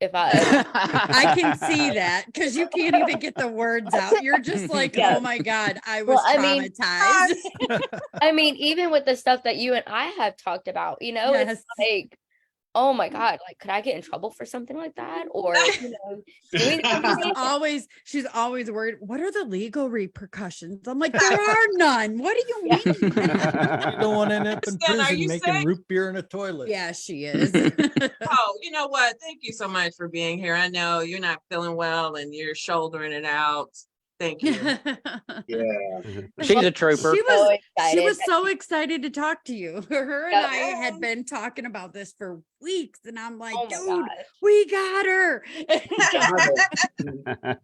Speaker 5: if I
Speaker 4: I can see that because you can't even get the words out. You're just like,
Speaker 5: Yeah.
Speaker 4: oh my God, I was
Speaker 5: Well, I mean,
Speaker 4: traumatized.
Speaker 5: I mean, even with the stuff that you and I have talked about, it's
Speaker 4: Yes.
Speaker 5: like, oh my God, like, could I get in trouble for something like that? Or, do we
Speaker 4: She's always worried. What are the legal repercussions? I'm like, there are none. What do you mean?
Speaker 2: You don't want to end up in
Speaker 6: Kristen, are
Speaker 2: prison
Speaker 6: you
Speaker 2: making
Speaker 6: sick?
Speaker 2: root beer in a toilet.
Speaker 4: Yeah, she is.
Speaker 6: Oh, you know what? Thank you so much for being here. I know you're not feeling well and you're shouldering it out. Thank you.
Speaker 7: Yeah.
Speaker 3: She's a trooper.
Speaker 4: She
Speaker 5: so
Speaker 4: was
Speaker 5: excited?
Speaker 4: so excited to talk to you. Her and
Speaker 5: Yep.
Speaker 4: I had been talking about this for weeks, and I'm like,
Speaker 5: Oh my
Speaker 4: dude,
Speaker 5: gosh.
Speaker 4: we got her.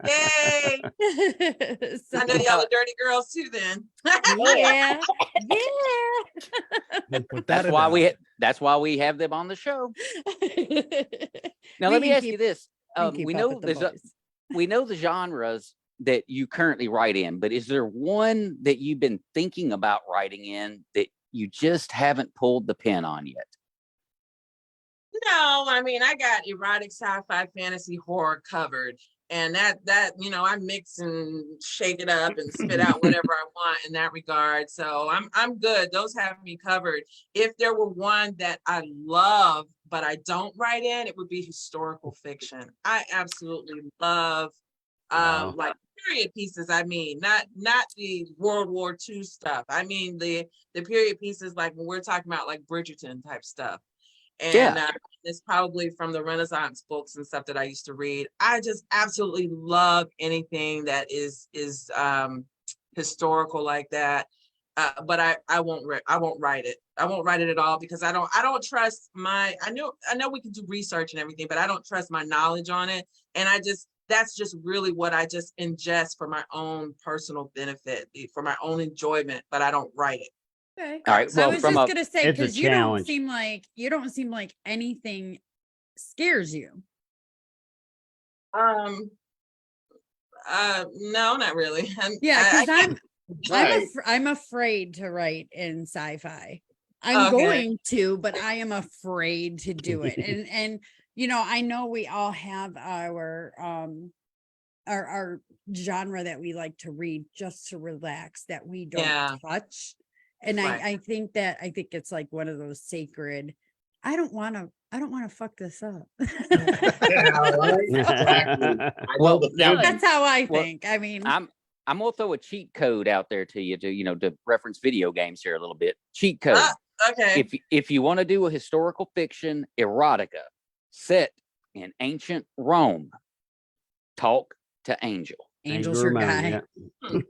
Speaker 6: Yay.
Speaker 4: So,
Speaker 6: I know y'all are dirty girls too then.
Speaker 4: yeah,
Speaker 2: Without
Speaker 3: That's
Speaker 2: a
Speaker 3: why
Speaker 2: doubt.
Speaker 3: that's why we have them on the show.
Speaker 4: yeah.
Speaker 3: Now
Speaker 4: We
Speaker 3: let me
Speaker 4: can
Speaker 3: ask
Speaker 4: keep-
Speaker 3: you this.
Speaker 4: keep
Speaker 3: We
Speaker 4: up
Speaker 3: know
Speaker 4: with the
Speaker 3: there's
Speaker 4: boys.
Speaker 3: we know the genres that you currently write in, but is there one that you've been thinking about writing in that you just haven't pulled the pen on yet?
Speaker 6: No, I mean, I got erotic sci-fi fantasy horror covered. And that I mix and shake it up and spit out whatever I want in that regard. So I'm good. Those have me covered. If there were one that I love, but I don't write in, it would be historical fiction. I absolutely love
Speaker 1: Wow.
Speaker 6: like period pieces. I mean, not the World War II stuff. I mean the period pieces, like when we're talking about like Bridgerton type stuff. And it's probably from the Renaissance books and stuff that I used to read. I just absolutely love anything that is historical like that. But I won't write it. I won't write it at all because I don't trust I know we can do research and everything, but I don't trust my knowledge on it. And that's just really what I just ingest for my own personal benefit, for my own enjoyment, but I don't write it.
Speaker 4: Okay.
Speaker 3: All right.
Speaker 4: So I
Speaker 3: Well,
Speaker 4: was
Speaker 3: from
Speaker 4: just
Speaker 3: a
Speaker 4: gonna say,
Speaker 1: It's a
Speaker 4: because you don't
Speaker 1: challenge.
Speaker 4: seem like anything scares you.
Speaker 6: No, not really.
Speaker 4: Yeah, because
Speaker 7: Right.
Speaker 4: I'm afraid to write in sci-fi. I'm
Speaker 6: Okay.
Speaker 4: going to, but I am afraid to do it. And I know we all have our genre that we like to read just to relax, that we don't
Speaker 6: Yeah.
Speaker 4: touch. And
Speaker 6: Right.
Speaker 4: I think it's like one of those sacred, I don't want to fuck this up.
Speaker 7: Yeah, right. Exactly. I know
Speaker 3: Well,
Speaker 7: the
Speaker 3: now-
Speaker 7: feeling.
Speaker 4: That's how I
Speaker 3: Well,
Speaker 4: think. I mean,
Speaker 3: I'm gonna throw a cheat code out there to you to reference video games here a little bit. Cheat code.
Speaker 6: Okay.
Speaker 3: If you want to do a historical fiction erotica set in ancient Rome, talk to Angel.
Speaker 4: Angel's your guy.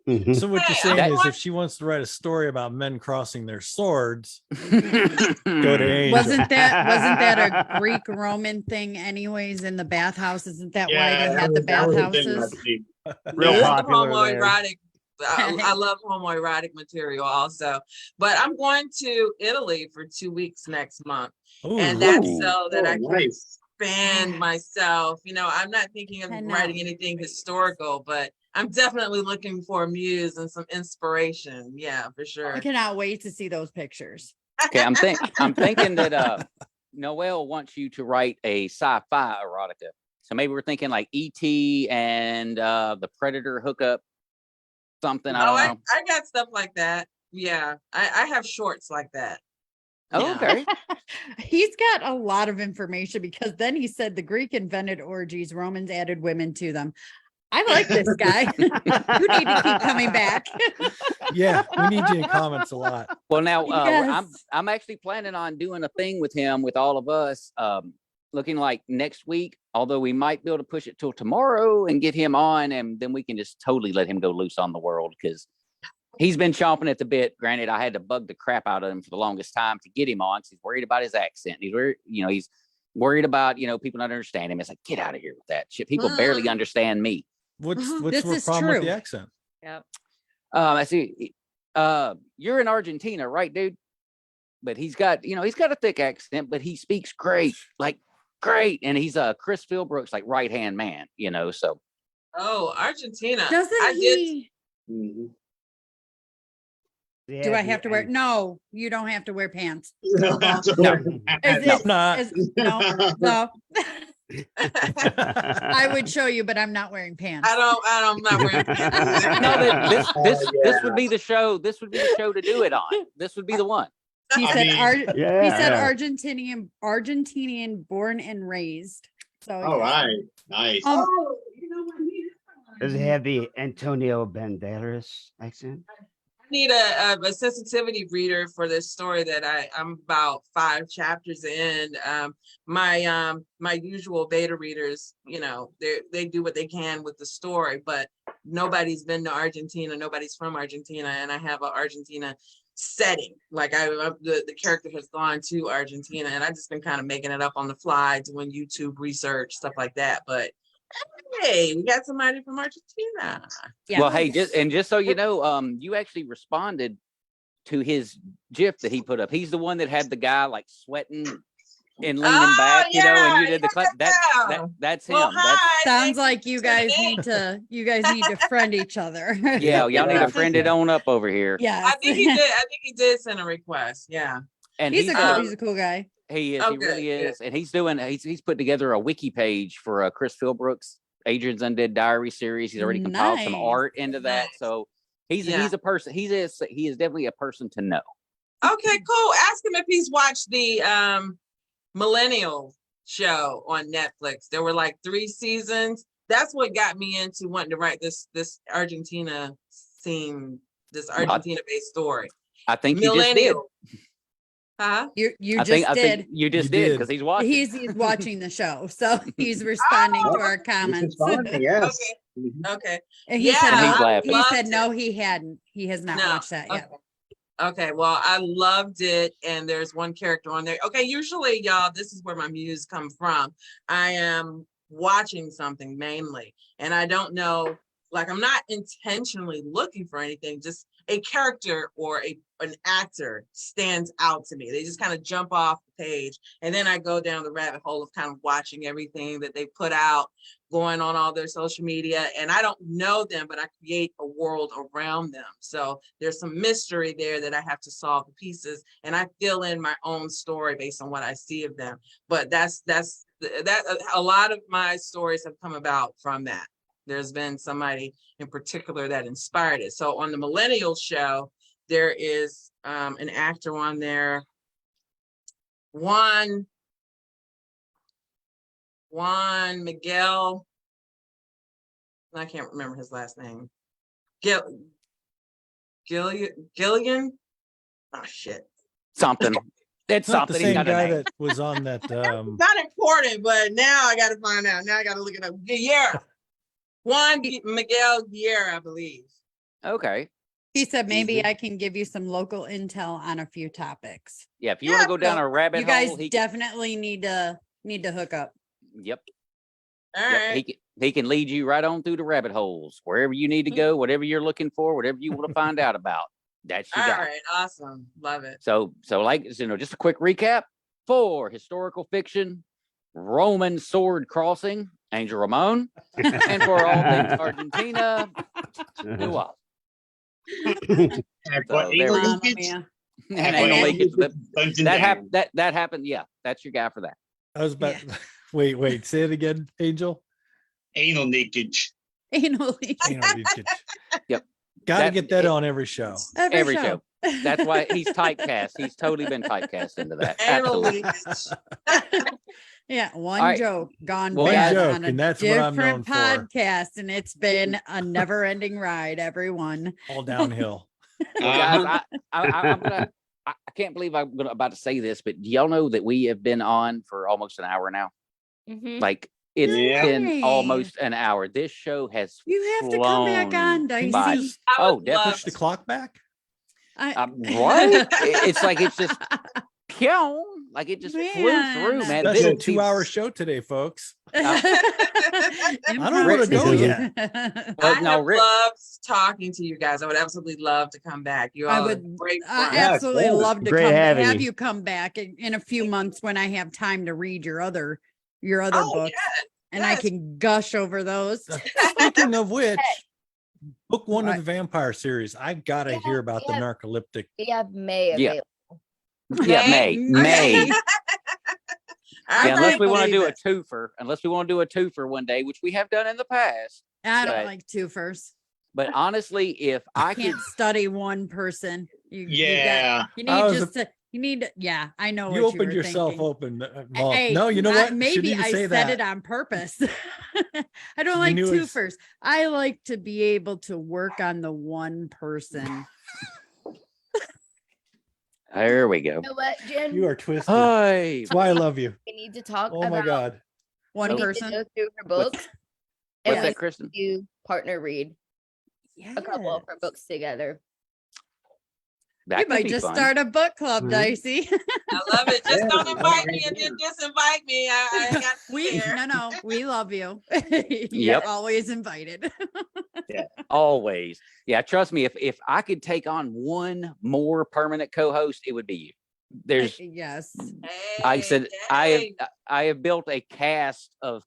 Speaker 1: Yeah.
Speaker 2: So what you're
Speaker 6: Hey,
Speaker 2: saying
Speaker 6: I
Speaker 2: is
Speaker 6: want-
Speaker 2: if she wants to write a story about men crossing their swords,
Speaker 3: Go
Speaker 2: go to Angel.
Speaker 4: Wasn't that a Greek Roman thing anyways in the bathhouse? Isn't that why they had the
Speaker 7: that was a thing, I
Speaker 4: bathhouses?
Speaker 7: believe.
Speaker 1: Real
Speaker 7: Yeah.
Speaker 1: popular there.
Speaker 6: Homoerotic. I love homoerotic material also, but I'm going to Italy for 2 weeks next month, and that's so that
Speaker 7: Oh,
Speaker 6: I can
Speaker 7: nice.
Speaker 6: expand myself. I'm not thinking of
Speaker 4: I know.
Speaker 6: writing anything historical, but I'm definitely looking for a muse and some inspiration. Yeah, for sure.
Speaker 4: I cannot wait to see those pictures.
Speaker 3: Okay, I'm thinking that Noelle wants you to write a sci-fi erotica. So maybe we're thinking like E.T. and the Predator hookup, something. I don't know.
Speaker 6: I got stuff like that. Yeah, I have shorts like that.
Speaker 3: Oh,
Speaker 6: Yeah.
Speaker 3: okay.
Speaker 4: He's got a lot of information because then he said the Greek invented orgies, Romans added women to them. I like this guy. You need to keep coming back.
Speaker 2: Yeah, we need you in comments a lot.
Speaker 3: Well, now
Speaker 4: Yes.
Speaker 3: I'm actually planning on doing a thing with him with all of us, looking like next week. Although we might be able to push it till tomorrow and get him on, and then we can just totally let him go loose on the world because he's been chomping at the bit. Granted, I had to bug the crap out of him for the longest time to get him on. 'Cause he's worried about his accent. He's worried about people not understanding him. It's like, get out of here with that shit. People barely understand me.
Speaker 2: What's
Speaker 4: This
Speaker 2: the
Speaker 4: is
Speaker 2: problem with the
Speaker 4: true.
Speaker 2: accent?
Speaker 3: I see. You're in Argentina, right, dude? But he's got a thick accent, but he speaks great. Like great. And he's Chris Philbrook's like right hand man, so.
Speaker 6: Oh, Argentina.
Speaker 4: Doesn't
Speaker 6: I did.
Speaker 4: he?
Speaker 7: Mhm.
Speaker 4: Do I have to wear? No, you don't have to wear pants.
Speaker 7: No.
Speaker 4: Is
Speaker 2: No.
Speaker 4: it?
Speaker 2: Not.
Speaker 4: No. I would show you, but I'm not wearing pants.
Speaker 6: I'm not wearing pants.
Speaker 3: No, this
Speaker 7: yeah.
Speaker 3: would be the show. This would be the show to do it on. This would be the one.
Speaker 4: He
Speaker 7: I
Speaker 4: said,
Speaker 7: mean-
Speaker 1: Yeah.
Speaker 4: he said
Speaker 1: yeah.
Speaker 4: Argentinian born and raised. So
Speaker 7: All
Speaker 4: yeah.
Speaker 7: right. Nice.
Speaker 4: Um,
Speaker 6: Oh, you know what? I need
Speaker 1: Does it have the Antonio Banderas accent?
Speaker 6: I need a sensitivity reader for this story that I'm about 5 chapters in. My usual beta readers, they do what they can with the story, but nobody's been to Argentina, nobody's from Argentina, and I have an Argentina setting. Like the character has gone to Argentina, and I've just been kind of making it up on the fly, doing YouTube research, stuff like that. But hey, we got somebody from Argentina.
Speaker 4: yeah.
Speaker 3: Well, hey, just so you know, you actually responded to his GIF that he put up. He's the one that had the guy like sweating and leaning back, and you did the clap. That's him.
Speaker 6: Well, hi,
Speaker 4: Sounds
Speaker 6: thanks
Speaker 4: like
Speaker 6: for
Speaker 4: you guys
Speaker 6: tuning in.
Speaker 4: need to friend each other.
Speaker 3: Yeah, y'all need
Speaker 7: Yeah.
Speaker 3: to friend it on up over here.
Speaker 4: Yes.
Speaker 6: I think he did send a request. Yeah.
Speaker 3: And
Speaker 4: he's
Speaker 3: he's
Speaker 4: a cool guy.
Speaker 3: he is,
Speaker 6: Oh,
Speaker 3: he
Speaker 6: good,
Speaker 3: really
Speaker 6: good.
Speaker 3: is, and he's put together a wiki page for Chris Philbrook's Adrian's Undead Diary series. He's already compiled some
Speaker 4: Nice.
Speaker 3: art into that,
Speaker 6: Nice.
Speaker 3: so he's
Speaker 6: Yeah.
Speaker 3: a person. He is definitely a person to know.
Speaker 6: Okay, cool. Ask him if he's watched the Millennial show on Netflix. There were like 3 seasons. That's what got me into wanting to write this Argentina scene, this Argentina-based story.
Speaker 3: I think you just did.
Speaker 6: Millennial. Huh?
Speaker 4: You
Speaker 3: I
Speaker 4: just
Speaker 3: think
Speaker 4: did.
Speaker 3: you just
Speaker 2: You
Speaker 3: did
Speaker 2: did.
Speaker 3: because he's watching.
Speaker 4: He's watching the show, so he's responding to our comments.
Speaker 7: Yes.
Speaker 6: Okay.
Speaker 4: And
Speaker 6: Yeah,
Speaker 3: And he's
Speaker 6: I
Speaker 3: laughing.
Speaker 4: he
Speaker 6: loved
Speaker 4: said
Speaker 6: it.
Speaker 4: no, he hadn't. He has not
Speaker 6: No.
Speaker 4: watched that yet.
Speaker 6: Okay, well, I loved it, and there's one character on there. Okay, usually, y'all, this is where my muse come from. I am watching something mainly, and I don't know, like, I'm not intentionally looking for anything, just a character or an actor stands out to me. They just kind of jump off the page, and then I go down the rabbit hole of kind of watching everything that they put out, going on all their social media, and I don't know them, but I create a world around them. So there's some mystery there that I have to solve the pieces, and I fill in my own story based on what I see of them. But that's a lot of my stories have come about from that. There's been somebody in particular that inspired it. So on the Millennial show, there is an actor on there, Juan Miguel. I can't remember his last name. Gilligan. Oh shit.
Speaker 3: Something. It's
Speaker 2: Not the
Speaker 3: something. He's
Speaker 2: same
Speaker 3: got a
Speaker 2: guy
Speaker 3: name.
Speaker 2: that was on that.
Speaker 6: Not important, but now I got to find out. Now I got to look it up. Guerra. Juan Miguel Guerra, I believe.
Speaker 3: Okay.
Speaker 4: He said maybe I can give you some local intel on a few topics.
Speaker 3: Yeah, if you want to go down
Speaker 6: so
Speaker 3: a rabbit
Speaker 4: You guys
Speaker 3: hole,
Speaker 4: definitely need to hook up.
Speaker 3: Yep.
Speaker 6: All
Speaker 3: Yep,
Speaker 6: right.
Speaker 3: he can lead you right on through the rabbit holes, wherever you need to go, whatever you're looking for, whatever you want to find out about. That's your
Speaker 6: All
Speaker 3: guy.
Speaker 6: right. Awesome. Love it.
Speaker 3: So like just a quick recap for historical fiction, Roman sword crossing, Angel Ramon, and for all things Argentina, Uebel.
Speaker 7: And for
Speaker 3: So there
Speaker 7: anal
Speaker 3: we go.
Speaker 7: leakage,
Speaker 4: Mia.
Speaker 3: And anal leakage.
Speaker 7: Dungeondan.
Speaker 3: That happened. Yeah, that's your guy for that.
Speaker 2: I was about. Wait. Say it again, Angel.
Speaker 7: Anal leakage.
Speaker 4: Anal leakage.
Speaker 2: Anal leakage.
Speaker 3: Yep.
Speaker 2: Got to
Speaker 3: That-
Speaker 2: get that on every show.
Speaker 3: Every show. That's why he's typecast. He's totally been typecast into that.
Speaker 6: Anal
Speaker 3: Absolutely.
Speaker 6: leakage.
Speaker 4: Yeah, one
Speaker 3: right.
Speaker 4: joke gone
Speaker 3: Well,
Speaker 4: bad
Speaker 3: guys-
Speaker 4: on a
Speaker 2: and that's what I'm known
Speaker 4: different
Speaker 2: for.
Speaker 4: podcast, and it's been a never-ending ride, everyone.
Speaker 2: All downhill.
Speaker 3: Well, guys, I'm gonna. I can't believe I'm about to say this, but do y'all know that we have been on for almost an hour now?
Speaker 5: Mhm.
Speaker 3: Like it's
Speaker 7: Yeah.
Speaker 3: been
Speaker 4: Yay.
Speaker 3: almost an hour. This show has.
Speaker 4: You have to come back
Speaker 3: flown
Speaker 4: on,
Speaker 2: Can you
Speaker 3: by.
Speaker 4: Dicey.
Speaker 2: just
Speaker 6: I
Speaker 3: Oh,
Speaker 6: would
Speaker 3: definitely.
Speaker 6: love
Speaker 2: push the clock back?
Speaker 3: Right? It's like it's just pew, like it just flew through, man.
Speaker 2: Special
Speaker 3: This-
Speaker 2: 2-hour show today, folks.
Speaker 4: I
Speaker 2: don't wanna go yet.
Speaker 3: But no,
Speaker 6: I have
Speaker 3: Rick,
Speaker 6: loved talking to you guys. I would absolutely love to come back. You all are
Speaker 4: would
Speaker 6: great
Speaker 4: I
Speaker 6: fun.
Speaker 7: Yeah,
Speaker 4: absolutely
Speaker 7: cool.
Speaker 4: love to
Speaker 1: Great
Speaker 4: come
Speaker 1: having
Speaker 4: have
Speaker 1: you.
Speaker 4: you come back in a few months when I have time to read your other your other
Speaker 6: Oh,
Speaker 4: books, and I
Speaker 6: yes.
Speaker 4: can gush over those.
Speaker 2: Speaking of which, book one
Speaker 4: What?
Speaker 2: of the vampire series, I gotta
Speaker 5: Yeah,
Speaker 2: hear about the
Speaker 5: yeah.
Speaker 2: narcoleptic.
Speaker 5: We have May
Speaker 3: Yeah.
Speaker 5: available.
Speaker 3: Yeah, May.
Speaker 4: May.
Speaker 6: All
Speaker 3: Yeah, unless
Speaker 6: right.
Speaker 3: we want to
Speaker 4: believe
Speaker 3: do a
Speaker 4: it.
Speaker 3: twofer one day, which we have done in the past.
Speaker 4: I don't
Speaker 3: But-
Speaker 4: like twofers.
Speaker 3: But honestly, if I could,
Speaker 4: Can't study one person.
Speaker 7: Yeah.
Speaker 4: You
Speaker 2: I
Speaker 4: need
Speaker 2: was
Speaker 4: just to. You need. Yeah, I know.
Speaker 2: You
Speaker 4: what
Speaker 2: opened
Speaker 4: were
Speaker 2: yourself
Speaker 4: thinking.
Speaker 2: open. Well,
Speaker 4: Hey,
Speaker 2: no, you know what?
Speaker 4: Maybe
Speaker 2: Shouldn't even
Speaker 4: I
Speaker 2: say
Speaker 4: said
Speaker 2: that.
Speaker 4: it on purpose. I don't
Speaker 2: You
Speaker 4: like
Speaker 2: knew it's-
Speaker 4: twofers. I like to be able to work on the one person.
Speaker 3: there we go.
Speaker 5: You know what, Jen?
Speaker 2: You are twisted.
Speaker 3: Hi.
Speaker 2: That's why I love you.
Speaker 5: We need to talk
Speaker 2: Oh my
Speaker 5: about
Speaker 2: God.
Speaker 4: One
Speaker 5: we need to
Speaker 4: person.
Speaker 5: go through her
Speaker 3: What's-
Speaker 5: books
Speaker 3: What's
Speaker 5: and
Speaker 3: that, Kristen?
Speaker 5: you partner read a couple of her
Speaker 4: Yes.
Speaker 5: books together.
Speaker 3: That
Speaker 4: You
Speaker 3: could
Speaker 4: might
Speaker 3: be
Speaker 4: just
Speaker 3: fun.
Speaker 4: start a book club,
Speaker 1: Mhm.
Speaker 4: Dicey.
Speaker 6: I love it. Just
Speaker 7: Yeah,
Speaker 6: don't
Speaker 7: I
Speaker 6: invite
Speaker 7: love
Speaker 6: me and
Speaker 7: it.
Speaker 6: then disinvite me. I got to be there.
Speaker 4: No, we love you. You're
Speaker 3: Yep.
Speaker 4: always invited.
Speaker 3: Always. Yeah, trust me. If I could take on one more permanent co-host, it would be you. There's,
Speaker 4: Yes.
Speaker 3: I said,
Speaker 6: Hey,
Speaker 3: I have built a cast of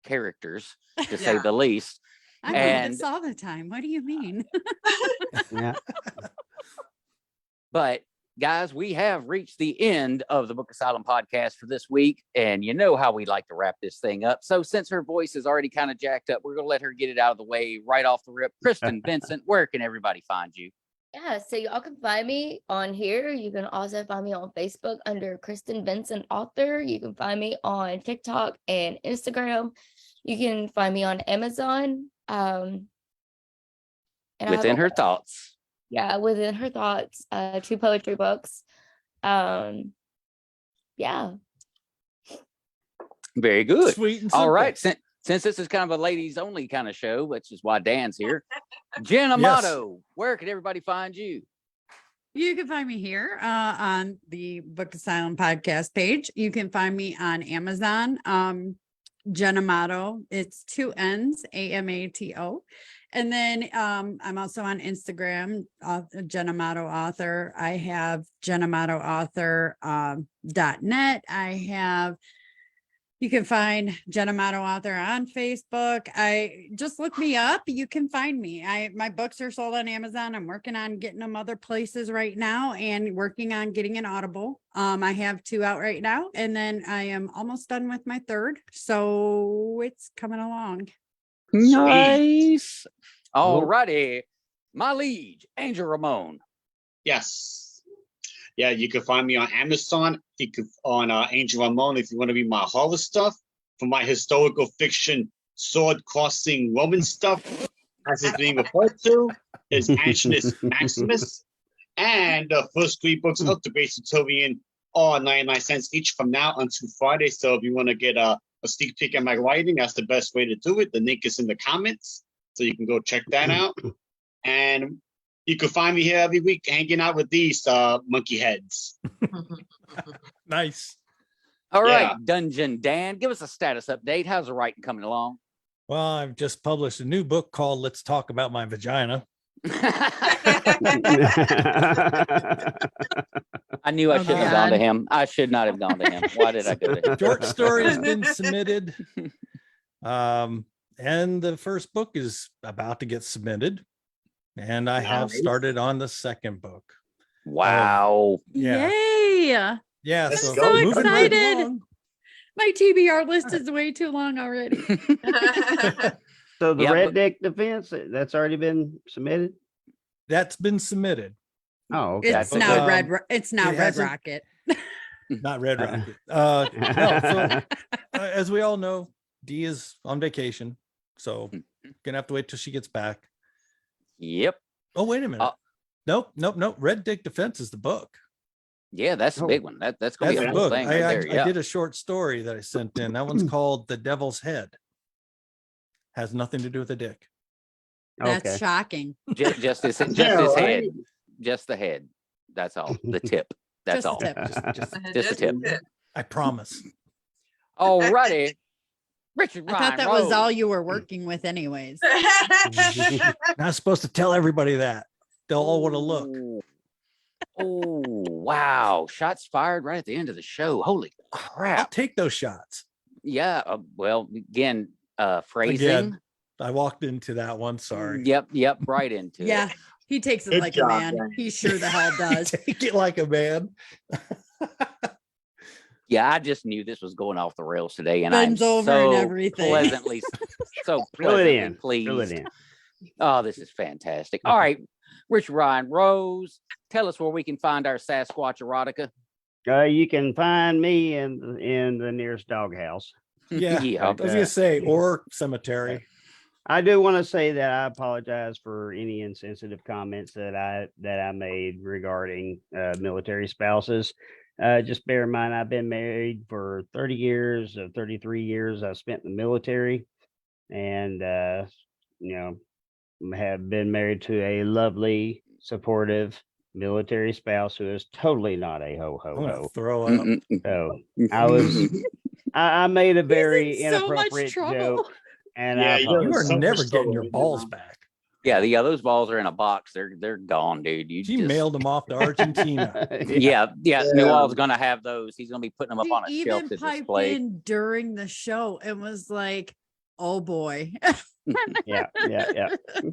Speaker 3: characters, to say
Speaker 6: Yeah.
Speaker 3: the least.
Speaker 4: I do
Speaker 3: And-
Speaker 4: this all the time. What do you mean?
Speaker 1: Yeah.
Speaker 3: But guys, we have reached the end of the Book Asylum podcast for this week. And you know how we like to wrap this thing up. So since her voice is already kind of jacked up, we're going to let her get it out of the way right off the rip. Kristen, Vincent, where can everybody find you?
Speaker 5: Yeah, so y'all can find me on here. You can also find me on Facebook under Kristen Vincent Author. You can find me on TikTok and Instagram. You can find me on Amazon. And I have
Speaker 3: Within
Speaker 5: a-
Speaker 3: her thoughts.
Speaker 5: Yeah, within her thoughts, 2 poetry books. Yeah.
Speaker 3: Very good.
Speaker 2: Sweet and
Speaker 3: All
Speaker 2: simple.
Speaker 3: right. Since this is kind of a ladies only kind of show, which is why Dan's here. Jenn Amato, where can everybody find you?
Speaker 4: You can find me here on the Book Asylum podcast page. You can find me on Amazon. Jenn Amato. It's 2 N's, Amato. And then I'm also on Instagram, Jenn Amato Author. I have Jenn Amato Author .net. You can find Jenn Amato Author on Facebook. I just look me up. You can find me. My books are sold on Amazon. I'm working on getting them other places right now and working on getting an Audible. I have 2 out right now, and then I am almost done with my 3rd. So it's coming along.
Speaker 3: Nice. All righty. My liege, Angel Ramon.
Speaker 7: Yes. Yeah, you can find me on Amazon. You can on Angel Ramon if you want to read my horror stuff. For my historical fiction, sword crossing Roman stuff, as it's being referred to, is Antinous Maximus. And the first 3 books of the Base Tutorian are 99 cents each from now until Friday. So if you want to get a sneak peek at my writing, that's the best way to do it. The link is in the comments. So you can go check that out. And you can find me here every week hanging out with these monkey heads.
Speaker 2: Nice.
Speaker 3: All right,
Speaker 7: Yeah.
Speaker 3: Dungeondan, give us a status update. How's the writing coming along?
Speaker 2: Well, I've just published a new book called Let's Talk About My Vagina.
Speaker 3: I knew I
Speaker 4: Oh,
Speaker 3: shouldn't have gone to
Speaker 4: God.
Speaker 3: him. I should not have gone to him. Why did I go to him?
Speaker 2: Short story has been submitted. And the first book is about to get submitted. And I have
Speaker 7: Nice.
Speaker 2: started on the 2nd book.
Speaker 3: Wow.
Speaker 2: Yeah.
Speaker 4: Yay!
Speaker 2: Yeah.
Speaker 7: Let's
Speaker 2: So,
Speaker 7: go.
Speaker 2: moving right
Speaker 4: excited.
Speaker 2: along.
Speaker 4: My TBR list is way too long already.
Speaker 1: So the
Speaker 3: Yeah,
Speaker 1: Red
Speaker 3: but-
Speaker 1: Dick defense, that's already been submitted?
Speaker 2: That's been submitted.
Speaker 1: Oh, okay.
Speaker 4: It's
Speaker 2: But,
Speaker 4: now
Speaker 2: it
Speaker 4: Red
Speaker 2: hasn't-
Speaker 4: Rocket.
Speaker 2: Not Red
Speaker 1: Uh,
Speaker 2: Rocket. No, so as we all know, Dee is on vacation. So gonna have to wait till she gets back.
Speaker 3: Yep.
Speaker 2: Oh, wait a minute.
Speaker 3: Uh,
Speaker 2: Nope. Red Dick Defense is the book.
Speaker 3: Yeah, that's a
Speaker 1: Oh.
Speaker 3: big one. That's gonna
Speaker 2: That's
Speaker 3: be
Speaker 2: the
Speaker 3: a whole
Speaker 2: book.
Speaker 3: thing right there.
Speaker 2: I
Speaker 3: Yeah.
Speaker 2: did a short story that I sent in. That one's called The Devil's Head. Has nothing to do with a dick.
Speaker 4: That's
Speaker 1: Okay.
Speaker 4: shocking.
Speaker 3: Just his
Speaker 7: Yeah,
Speaker 3: his
Speaker 7: right.
Speaker 3: head. Just the head. That's all. The tip. That's
Speaker 4: Just the
Speaker 3: all.
Speaker 4: tip.
Speaker 3: Just a tip.
Speaker 2: I promise.
Speaker 3: All righty. Richard
Speaker 4: I
Speaker 3: Ryan
Speaker 4: thought that was
Speaker 3: Rose.
Speaker 4: all you were working with anyways.
Speaker 2: Not supposed to tell everybody that. They'll all want to look.
Speaker 3: Ooh. Oh, wow. Shots fired right at the end of the show. Holy
Speaker 2: I'll
Speaker 3: crap.
Speaker 2: take those shots.
Speaker 3: Yeah. Well, again, phrasing.
Speaker 2: Again, I walked into that one. Sorry.
Speaker 3: Yep. Right into it.
Speaker 4: Yeah, he takes it
Speaker 7: Good
Speaker 4: like
Speaker 7: job,
Speaker 4: a man.
Speaker 7: Jenn.
Speaker 4: He sure the hell does.
Speaker 2: Take it like a man.
Speaker 3: Yeah, I just knew this was going off the rails today, and I'm
Speaker 4: Bends over and
Speaker 3: so
Speaker 4: everything.
Speaker 3: pleasantly, so
Speaker 1: Fill it
Speaker 3: pleasantly
Speaker 1: in.
Speaker 3: pleased.
Speaker 1: Fill it in.
Speaker 3: Oh, this is fantastic. All right, Rich Ryan Rose, tell us where we can find our Sasquatch erotica.
Speaker 1: You can find me in the nearest doghouse.
Speaker 2: Yeah.
Speaker 3: Yeah.
Speaker 2: I was gonna say, or cemetery.
Speaker 1: I do want to say that I apologize for any insensitive comments that I made regarding military spouses. Just bear in mind, I've been married for 30 years. 33 years I've spent in the military, and have been married to a lovely, supportive military spouse who is totally not a ho ho
Speaker 2: I'm gonna
Speaker 1: ho.
Speaker 2: throw up.
Speaker 1: So I made a very
Speaker 4: in so much
Speaker 1: inappropriate
Speaker 4: trouble.
Speaker 1: joke, and
Speaker 7: Yeah,
Speaker 1: I
Speaker 7: you
Speaker 2: You are
Speaker 7: so much
Speaker 2: never getting
Speaker 7: trouble
Speaker 2: your
Speaker 7: with
Speaker 2: balls
Speaker 7: them.
Speaker 2: back.
Speaker 3: Yeah, those balls are in a box. They're gone, dude. You
Speaker 2: She
Speaker 3: just,
Speaker 2: mailed them off to Argentina.
Speaker 3: Yeah. Newell's
Speaker 7: Yeah.
Speaker 3: gonna have those. He's gonna be putting them up
Speaker 4: He
Speaker 3: on a shelf
Speaker 4: even
Speaker 3: to
Speaker 4: piped
Speaker 3: display.
Speaker 4: in during the show and was like, "Oh boy,
Speaker 1: yeah.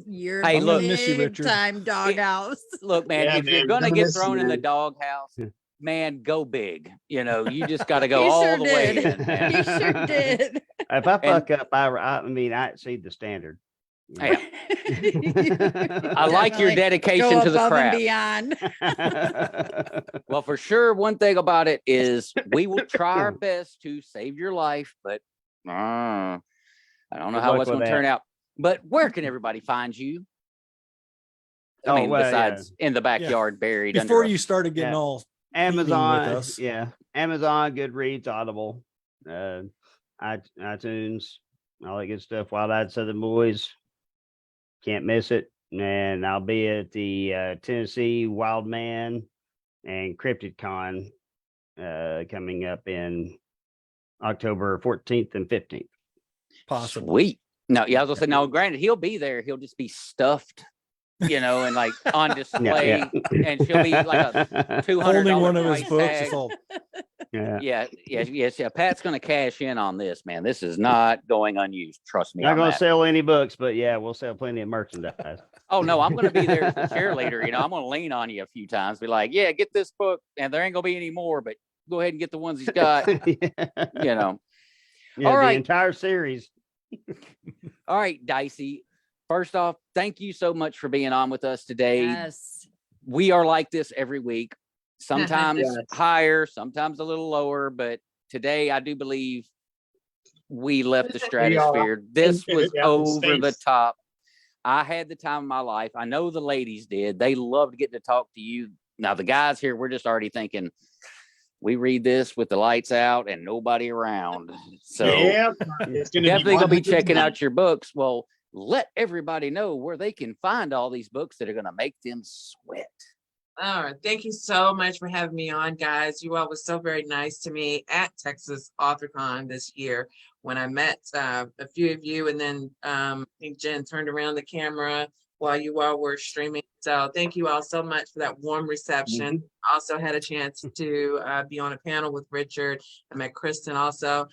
Speaker 4: you're
Speaker 3: Hey,
Speaker 2: look.
Speaker 4: big
Speaker 2: Miss you, Richard.
Speaker 4: time doghouse."
Speaker 3: Look, man,
Speaker 7: Yeah,
Speaker 3: if you're
Speaker 7: man,
Speaker 3: gonna
Speaker 7: gonna
Speaker 3: get
Speaker 7: miss you,
Speaker 3: thrown in the
Speaker 7: man.
Speaker 3: doghouse, man, go big. You just got to go
Speaker 4: He
Speaker 3: all
Speaker 4: sure
Speaker 3: the way
Speaker 4: did.
Speaker 3: in, man.
Speaker 4: He sure did.
Speaker 1: If I fuck up, I mean, I exceed the standard.
Speaker 3: Yeah. I like your
Speaker 4: Definitely
Speaker 3: dedication
Speaker 4: go
Speaker 3: to the
Speaker 4: above and
Speaker 3: craft.
Speaker 4: beyond.
Speaker 3: Well, for sure, one thing about it is we will try our best to save your life, but I don't know
Speaker 1: Good
Speaker 3: how
Speaker 1: luck
Speaker 3: it's
Speaker 1: with
Speaker 3: going to
Speaker 1: that.
Speaker 3: turn out. But where can everybody find you? I
Speaker 1: Oh,
Speaker 3: mean,
Speaker 1: well, yeah.
Speaker 3: besides in the backyard, buried
Speaker 2: Before
Speaker 3: under
Speaker 2: you started getting
Speaker 1: Yeah.
Speaker 2: all
Speaker 1: Amazon,
Speaker 2: with us.
Speaker 1: yeah, Amazon, Goodreads, Audible, iTunes, all that good stuff. Wild Eyed Southern Boys, can't miss it. And I'll be at the Tennessee Wild Man and Cryptid Con coming up in October 14th and 15th.
Speaker 2: possible.
Speaker 3: Sweet. No, yeah, I was gonna say, no, granted, he'll be there. He'll just be stuffed, and like on display, and she'll be like a $200
Speaker 2: Holding one of his
Speaker 3: price
Speaker 2: books.
Speaker 3: tag.
Speaker 2: It's all
Speaker 1: Yeah.
Speaker 3: Yeah. Pat's gonna cash in on this, man. This is not going unused. Trust me.
Speaker 1: Not
Speaker 3: on
Speaker 1: going to
Speaker 3: that.
Speaker 1: sell any books, but yeah, we'll sell plenty of merchandise.
Speaker 3: Oh no, I'm gonna be there as the cheerleader. I'm gonna lean on you a few times, be like, yeah, get this book, and there ain't gonna be any more, but go ahead and get the ones he's got.
Speaker 1: Yeah,
Speaker 3: All
Speaker 1: the
Speaker 3: right.
Speaker 1: entire series.
Speaker 3: All right, Dicey. First off, thank you so much for being on with us today.
Speaker 4: Yes.
Speaker 3: We are like this every week. Sometimes
Speaker 6: Yes.
Speaker 3: higher, sometimes a little lower, but today I do believe we left the stratosphere. This was
Speaker 7: Yeah,
Speaker 3: over the
Speaker 7: space.
Speaker 3: top. I had the time of my life. I know the ladies did. They loved getting to talk to you. Now the guys here, we're just already thinking we read this with the lights out and nobody around. So
Speaker 7: Yeah, it's gonna
Speaker 3: definitely gonna be
Speaker 7: 100%.
Speaker 3: checking out your books. Well, let everybody know where they can find all these books that are gonna make them sweat.
Speaker 6: All right. Thank you so much for having me on, guys. You all were so very nice to me at Texas AuthorCon this year when I met a few of you. And then I think Jenn turned around the camera while you all were streaming. So thank you all so much for that warm reception. Also had a chance to be on a panel with Richard. I met Kristen also.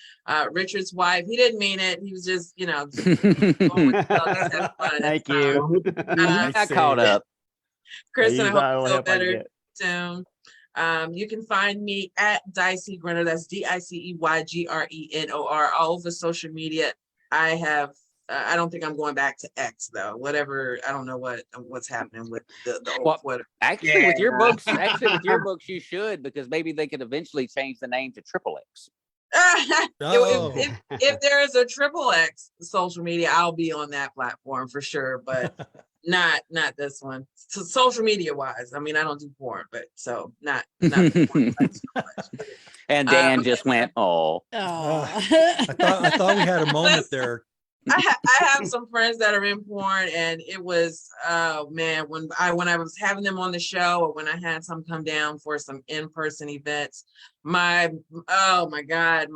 Speaker 6: Richard's wife, he didn't mean it. He was just,
Speaker 1: Thank you.
Speaker 3: I got caught up.
Speaker 6: Kristen, I
Speaker 1: Use all
Speaker 6: hope you
Speaker 1: the
Speaker 6: feel
Speaker 1: help I
Speaker 6: better
Speaker 1: get.
Speaker 6: soon. You can find me at Dicey Grenor. That's DICEYGRENOR all over social media. I have. I don't think I'm going back to X though. Whatever. I don't know what's happening with the old
Speaker 3: Well,
Speaker 6: Twitter.
Speaker 3: Actually, with your books, you should, because maybe they could eventually change the name to Triple X.
Speaker 2: Oh.
Speaker 6: If there is a triple X social media, I'll be on that platform for sure, but not this one. So social media wise, I mean, I don't do porn, but so not porn sites so much.
Speaker 3: And Dan just went, oh.
Speaker 4: Oh.
Speaker 2: I thought we had a moment there.
Speaker 6: I have some friends that are in porn, and it was man, when I was having them on the show, or when I had some come down for some in-person events, oh my God,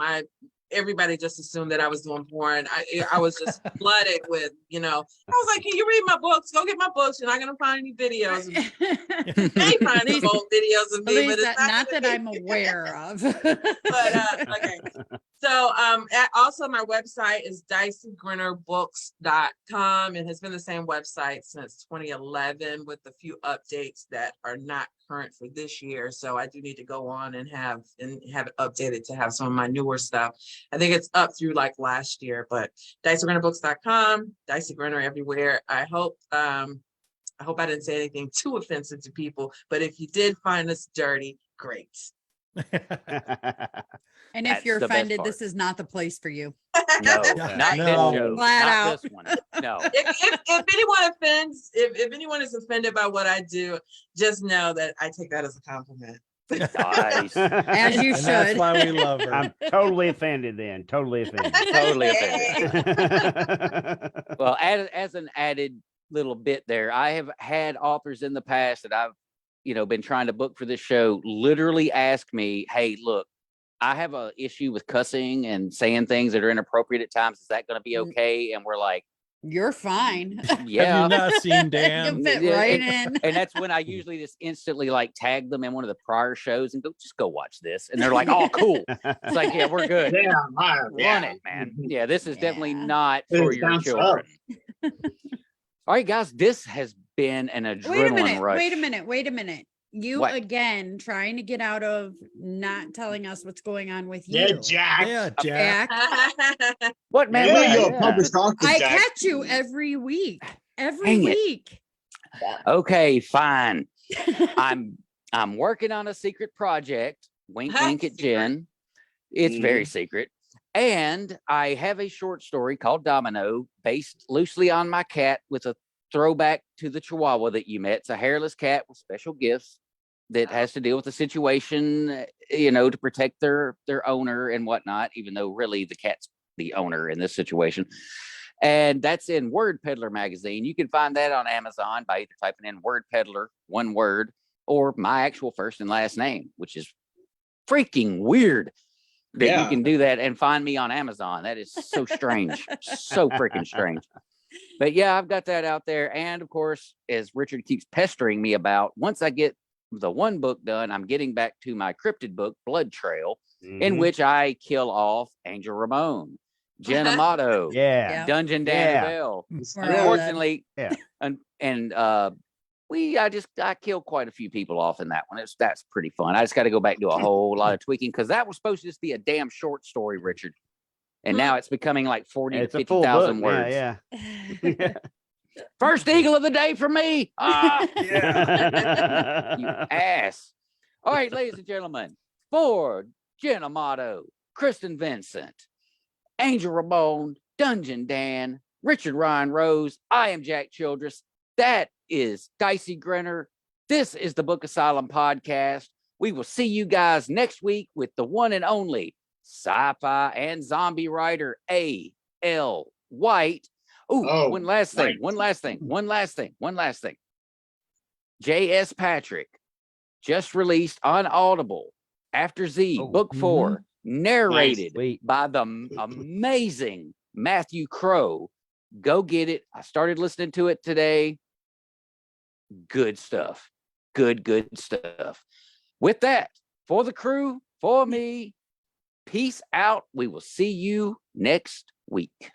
Speaker 6: everybody just assumed that I was doing porn. I was just flooded with, I was like, can you read my books? Go get my books. You're not gonna find any videos. They find some old videos of
Speaker 4: At
Speaker 6: me,
Speaker 4: least
Speaker 6: but it's
Speaker 4: not that
Speaker 6: gonna
Speaker 4: I'm
Speaker 6: be-
Speaker 4: aware of.
Speaker 6: But okay. So also my website is DiceyGrenorBooks.com. It has been the same website since 2011 with a few updates that are not current for this year. So I do need to go on and have it updated to have some of my newer stuff. I think it's up through like last year, but DiceyGrenorBooks.com, Dicey Grenor everywhere. I hope I didn't say anything too offensive to people, but if you did find us dirty, great.
Speaker 4: And
Speaker 3: That's
Speaker 4: if you're
Speaker 3: the best
Speaker 4: offended,
Speaker 3: part.
Speaker 4: this is not the place for you.
Speaker 3: No,
Speaker 2: Yeah.
Speaker 3: not
Speaker 2: No.
Speaker 3: this show.
Speaker 4: Flat
Speaker 3: Not
Speaker 4: out.
Speaker 3: this one. No.
Speaker 6: If anyone offends, if anyone is offended by what I do, just know that I take that as a compliment.
Speaker 3: Nice.
Speaker 4: As you
Speaker 2: And that's
Speaker 4: should.
Speaker 2: why we love her.
Speaker 1: I'm totally offended then. Totally offended.
Speaker 3: Totally offended. Well, as an added little bit there, I have had authors in the past that I've, been trying to book for this show literally ask me, hey, look, I have a issue with cussing and saying things that are inappropriate at times. Is that going to be okay? And we're like,
Speaker 4: You're fine.
Speaker 3: yeah.
Speaker 2: Have you not seen
Speaker 4: You
Speaker 2: Dan?
Speaker 4: fit
Speaker 3: Yeah,
Speaker 4: right in.
Speaker 3: And that's when I usually just instantly like tag them in one of the prior shows and go watch this. And they're like, oh, cool. It's like, yeah, we're good.
Speaker 7: Yeah,
Speaker 3: Run it, man. Yeah, this is definitely
Speaker 4: Yeah.
Speaker 3: not for
Speaker 7: It
Speaker 3: your
Speaker 7: sounds
Speaker 3: children. All right, guys, this has been an adrenaline rush.
Speaker 4: Wait a minute. You
Speaker 3: What?
Speaker 4: again trying to get out of not telling us what's going on with you.
Speaker 7: Yeah, Jack.
Speaker 2: Yeah, Jack.
Speaker 4: Jack,
Speaker 3: What, man?
Speaker 7: Yeah,
Speaker 3: What-
Speaker 7: you're
Speaker 3: yeah.
Speaker 7: a published author,
Speaker 4: I
Speaker 7: Jack.
Speaker 4: catch you every week. Every
Speaker 3: Dang it.
Speaker 4: week.
Speaker 3: Okay, fine. I'm working on a secret project. Wink, wink at Jenn. It's very secret. And I have a short story called Domino, based loosely on my cat with a throwback to the Chihuahua that you met. It's a hairless cat with special gifts that has to deal with the situation, to protect their owner and whatnot, even though really the cat's the owner in this situation. And that's in Word Peddler magazine. You can find that on Amazon by either typing in Word Peddler, one word, or my actual first and last name, which is freaking weird that you
Speaker 7: Yeah.
Speaker 3: can do that and find me on Amazon. That is so strange. So freaking strange. But yeah, I've got that out there. And of course, as Richard keeps pestering me about, once I get the one book done, I'm getting back to my cryptid book, Blood Trail, in
Speaker 1: Mhm.
Speaker 3: which I kill off Angel Ramon, Jenn Amato,
Speaker 1: Yeah.
Speaker 3: Dungeondan
Speaker 1: Yeah.
Speaker 3: Uebel.
Speaker 4: We're all
Speaker 3: Unfortunately,
Speaker 1: Yeah.
Speaker 3: I killed quite a few people off in that one. That's pretty fun. I just got to go back and do a whole lot of tweaking because that was supposed to just be a damn short story, Richard. And now it's becoming like 40
Speaker 1: It's
Speaker 3: to
Speaker 1: a full
Speaker 3: 50,000
Speaker 1: book.
Speaker 3: words.
Speaker 1: Yeah.
Speaker 3: First eagle of the day for me. Ah, you
Speaker 1: Yeah.
Speaker 3: ass. All right, ladies and gentlemen, for Jenn Amato, Kristen Vincent, Angel Ramon, Dungeondan, Richard Ryan Rose, I am Jack Childress. That is Dicey Grenor. This is the Book Asylum podcast. We will see you guys next week with the one and only sci-fi and zombie writer A.L. White.
Speaker 7: Oh,
Speaker 3: One last thing.
Speaker 7: right.
Speaker 3: J.S. Patrick just released on Audible After Z,
Speaker 1: Oh,
Speaker 3: book 4, narrated
Speaker 1: Sweet.
Speaker 3: by the amazing Matthew Crow. Go get it. I started listening to it today. Good stuff. Good stuff. With that, for the crew, for me, peace out. We will see you next week.